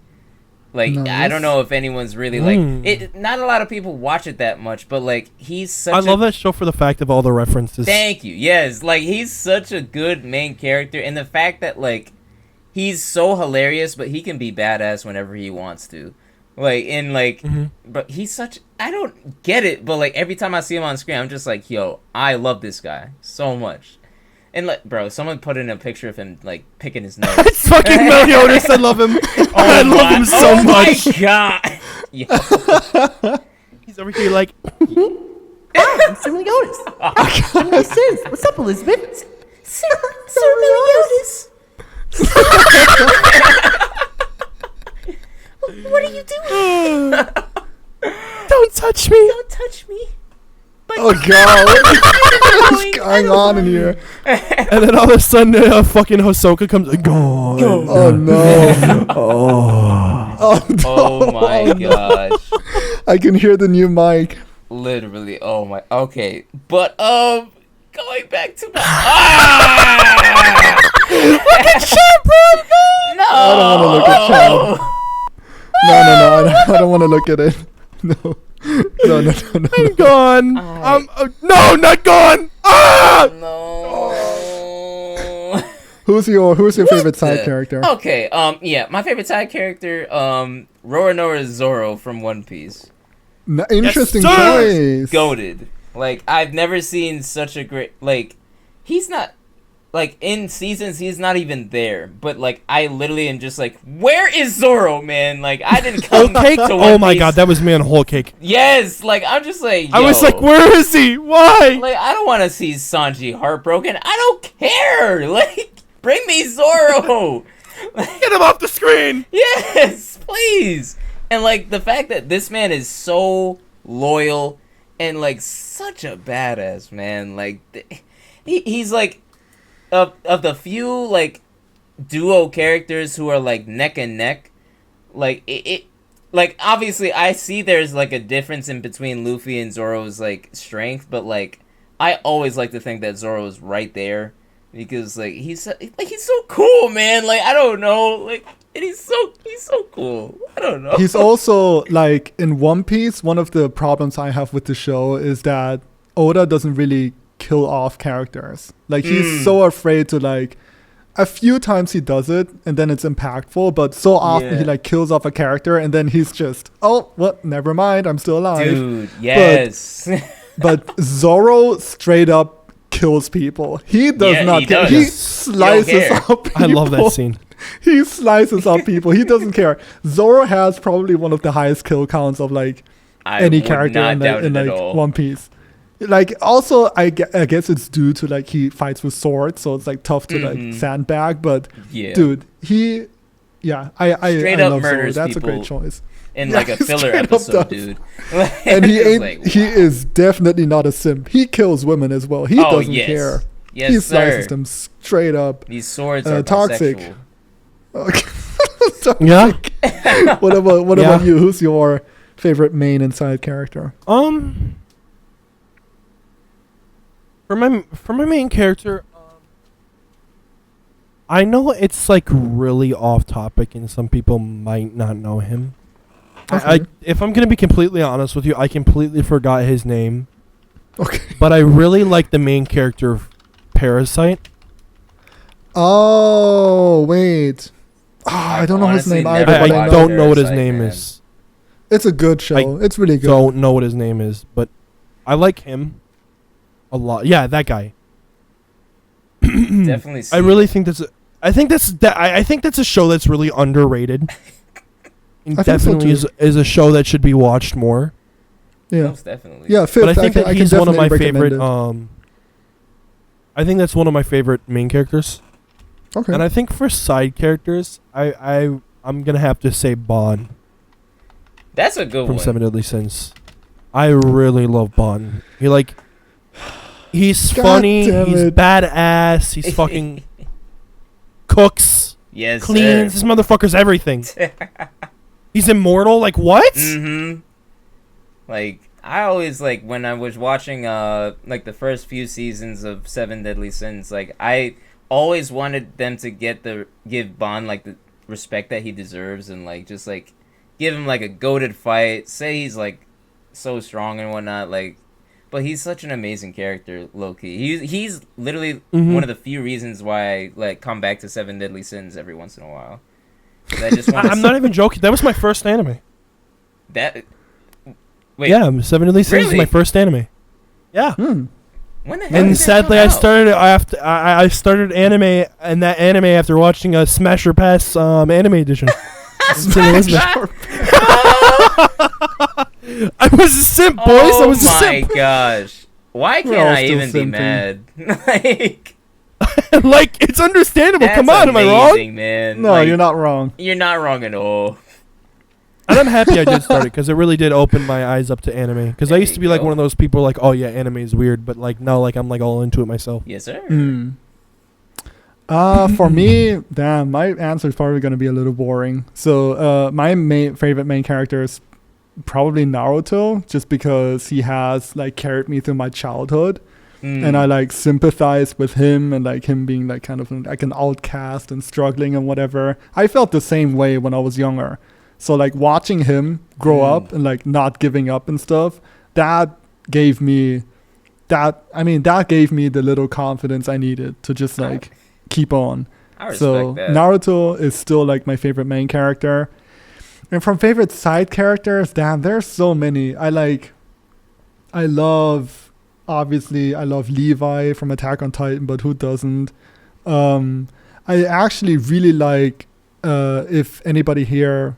Like, I Nice. don't know if anyone's really like it. Not a lot of people watch it that much, but like he's such. I love that show for the fact of all the references. Thank you. Yes, like he's such a good main character, and the fact that like he's so hilarious, but he can be badass whenever he wants to. Like in like, but he's such. I don't get it, but like every time I see him on screen, I'm just like, yo, I love this guy so much. And like, bro, someone put in a picture of him like picking his nose. It's fucking Meliodas. I love him. I love him so much. Oh my god. Yo. He's over here like, I'm Sir Meliodas. What's up, Elizabeth? Sir Meliodas. What are you doing? don't touch me. Don't touch me. Oh god, what is going on in here? And then all of a sudden, fucking Hosoka comes. Gone. Oh no! Oh no! Oh my gosh. I can hear the new mic. Literally. Oh my. Okay, but going back to my. Look at Chad, bro. No. I don't want to look at Chad. No, I don't want to look at it. No. No. I'm gone. No, not gone. Ah! No. Who's your favorite side character? Okay. Yeah, my favorite side character. Roronoa Zoro from One Piece. Interesting sir! choice. Goated. Like I've never seen such a great. Like he's not. Like in seasons, he's not even there. But like, I literally am just like, where is Zoro, man? Like I didn't come Cake? to One Oh my Piece. god, that was me on Whole Cake. Yes, like I'm just like, I was yo. like, where is he? Why? Like I don't want to see Sanji heartbroken. I don't care. Like bring me Zoro. Get him off the screen. Yes, please. And like the fact that this man is so loyal and like such a badass man. Like he's like of the few like duo characters who are like neck and neck. Like it like obviously I see there's like a difference in between Luffy and Zoro's like strength, but like I always like to think that Zoro is right there because like he's so cool, man. Like I don't know, like and he's so cool. I don't know. He's also like in One Piece. One of the problems I have with the show is that Oda doesn't really kill off characters. Like he's so afraid to like. A few times he does it, and then it's impactful. But so often he like kills off a character, and then he's just, oh, well, never mind, I'm still alive. Dude, yes. But Zoro straight up kills people. He does Yeah, not he care. does. He He don't slices care. up people. I love that scene. He slices up people. He doesn't care. Zoro has probably one of the highest kill counts of like any would character not in, doubt it at like all. One Piece. Like also, I guess it's due to like he fights with swords, so it's like tough to like sandbag. But Yeah. dude, I Straight I up love Zoro. murders That's a great people. choice. In Yeah, like a he filler straight up episode, does. dude. And he It's ain't. like, He wow. is definitely not a simp. He kills women as well. He Oh, doesn't yes. care. Yes, He sir. slices them straight up. These swords are Toxic. bisexual. Okay. Yeah. What about Yeah. you? Who's your favorite main and side character? For my main character, I know it's like really off topic, and some people might not know him. I if I'm gonna be completely honest with you, I completely forgot his name. Okay. But I really like the main character of Parasite. Oh wait. I don't know his honestly name never either. I But I know don't know what his Parasite, name man. is. it's a good show. It's really good. Don't know what his name is, but I like him a lot. Yeah, that guy. Definitely. I really think I think that's a show that's really underrated. And I think so definitely too. is a show that should be watched more. Yeah. Most definitely. Yeah. Fifth. But I think can, that he's one of my definitely favorite. recommend I think that's one of my favorite main characters. it. Okay. And I think for side characters, I'm gonna have to say Bond That's a good from one. Seven Deadly Sins. I really love Bond. He's God funny. damn He's it. badass. He's fucking cooks, Yes, cleans. This motherfucker's everything. He's immortal. Like what? Mm-hmm. Like I always like when I was watching like the first few seasons of Seven Deadly Sins, like I always wanted them to give Bond like the respect that he deserves and like just like give him like a goated fight. Say he's like so strong and whatnot, like but he's such an amazing character, low-key. He's literally one of the few reasons why I like come back to Seven Deadly Sins every once in a while. 'Cause I just want I'm not even joking. That was my first anime. that. Wait, Yeah, Seven Deadly Sins is Really? my first anime. Yeah. when the hell did And that sadly, come I out? started after I started anime and that anime after watching a Smasher Pass anime edition. I was a simp, boys. I was a Oh my simp. gosh! Why We're all can't I still even be simping. mad? Like, Like it's understandable. that's Come on, am I wrong? amazing, man. No, Like, you're not wrong. You're not wrong at all. And I'm happy I did start it because it really did open my eyes up to anime. Because I There used to you be like go. one of those people like, oh yeah, anime is weird, but like no, like I'm like all into it myself. Yes, sir. Mm. For me, damn, my answer is probably going to be a little boring. So, my favorite main character is probably Naruto, just because he has like carried me through my childhood, and I like sympathize with him and like him being like kind of like an outcast and struggling and whatever. I felt the same way when I was younger. So like watching him grow up and like not giving up and stuff, that gave me the little confidence I needed to just like keep on. I respect So that. Naruto is still like my favorite main character. And from favorite side characters, damn, there's so many. I love Levi from Attack on Titan, but who doesn't? I actually really like, if anybody here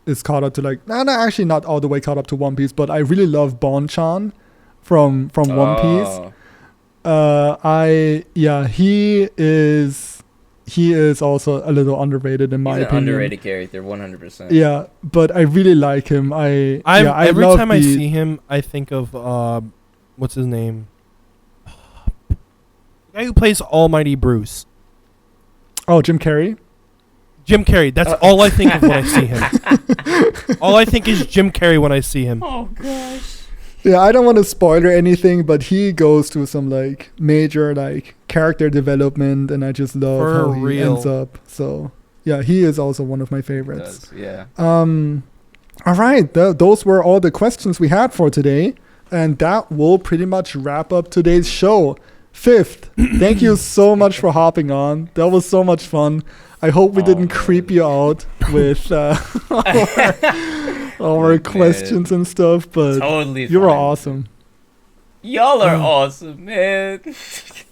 is caught up to like, actually not all the way caught up to One Piece, but I really love Bon-chan from One Piece. He is also a little underrated in my He's an opinion. underrated character, 100%. Yeah, but I really like him. I Every love time I the- see him, I think of what's his name? The guy who plays Almighty Bruce. Oh, Jim Carrey. Jim Carrey. That's all I think of when I see him. All I think is Jim Carrey when I see him. Oh gosh. Yeah, I don't want to spoiler anything, but he goes through some like major like character development, and I just love For how he real. ends up. So yeah, he is also one of my favorites. Does, yeah. All right, those were all the questions we had for today, and that will pretty much wrap up today's show. Fifth, thank you so much for hopping on. That was so much fun. I hope we didn't creep you out with our questions and stuff, but Totally you were fine. awesome. Y'all are awesome, man.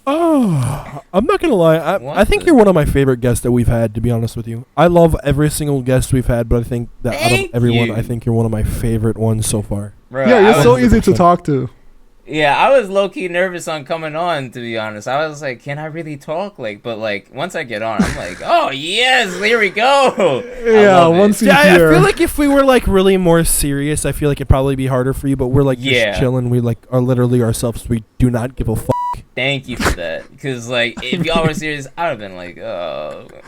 Oh, I'm not gonna lie. I think What? you're one of my favorite guests that we've had. To be honest with you, I love every single guest we've had, but I think that out of Thank everyone, you. I think you're one of my favorite ones so far. Bro, Yeah, I you're was, so easy to 100%. talk to. Yeah, I was low key nervous on coming on, to be honest. I was like, can I really talk? Like, but like once I get on, I'm like, oh yes, here we go. Yeah, love it. once you Yeah, I hear. feel like if we were like really more serious, I feel like it'd probably be harder for you. But we're like Yeah. just chilling. We like are literally ourselves. We do not give a fuck. thank you for that. Because, like, if y'all were serious, I would have been like,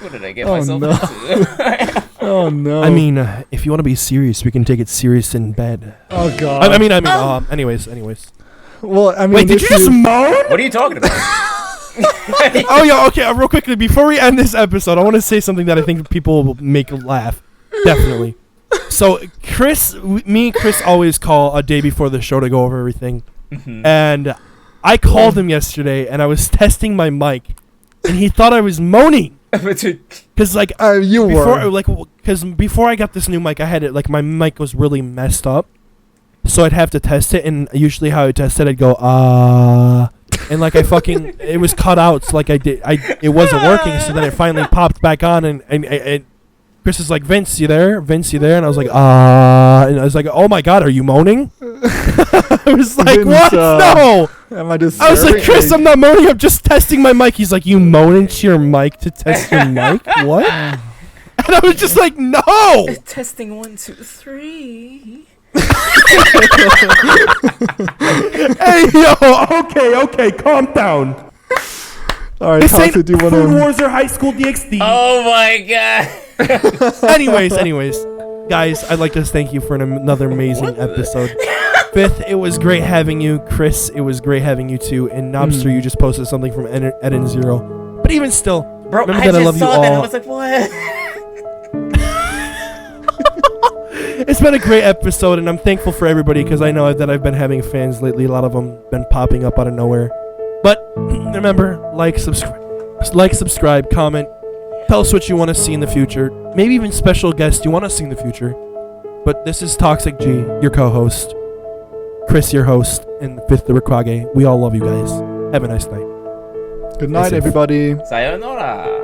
what did I get Oh, myself no. into? Oh no. I mean, if you want to be serious, we can take it serious in bed. Oh god. Anyways. Well, I mean, Wait, did if you just moan? What are you talking about? Oh yeah, okay. Real quickly, before we end this episode, I want to say something that I think people will make laugh. Definitely. So me and Chris always call a day before the show to go over everything. And I called him yesterday, and I was testing my mic, and he thought I was moaning. Cause like you were because before I got this new mic, I had it like my mic was really messed up, so I'd have to test it, and usually how I test it, I'd go and like it was cut out, so like it wasn't working, so then it finally popped back on, and Chris is like, Vince, you there? And I was like, and I was like, oh my god, are you moaning? I was like, Vince, what? No. Am I just? I was like, Chris, I'm not moaning. I'm just testing my mic. He's like, you moan into your mic to test your mic? What? And I was just like, no. Testing 1, 2, 3. Hey, yo, okay, calm down. All right, This ain't Toxic, do you want Food to? Wars or High School DxD. Oh my god. Anyways, guys, I'd like to thank you for another amazing episode. Fifth, it was great having you. Chris, it was great having you too. And Knobster, you just posted something from Eden Zero. But even still, Bro, remember I that just I love you saw that. I all. was like, what? It's been a great episode, and I'm thankful for everybody because I know that I've been having fans lately. A lot of them been popping up out of nowhere. But remember, like, subscribe, comment. Tell us what you want to see in the future. Maybe even special guests you want to see in the future. But this is ToxicG, your co-host. Chris, your host. And The5thRaikage. We all love you guys. Have a nice night. Good night, everybody. Sayonara.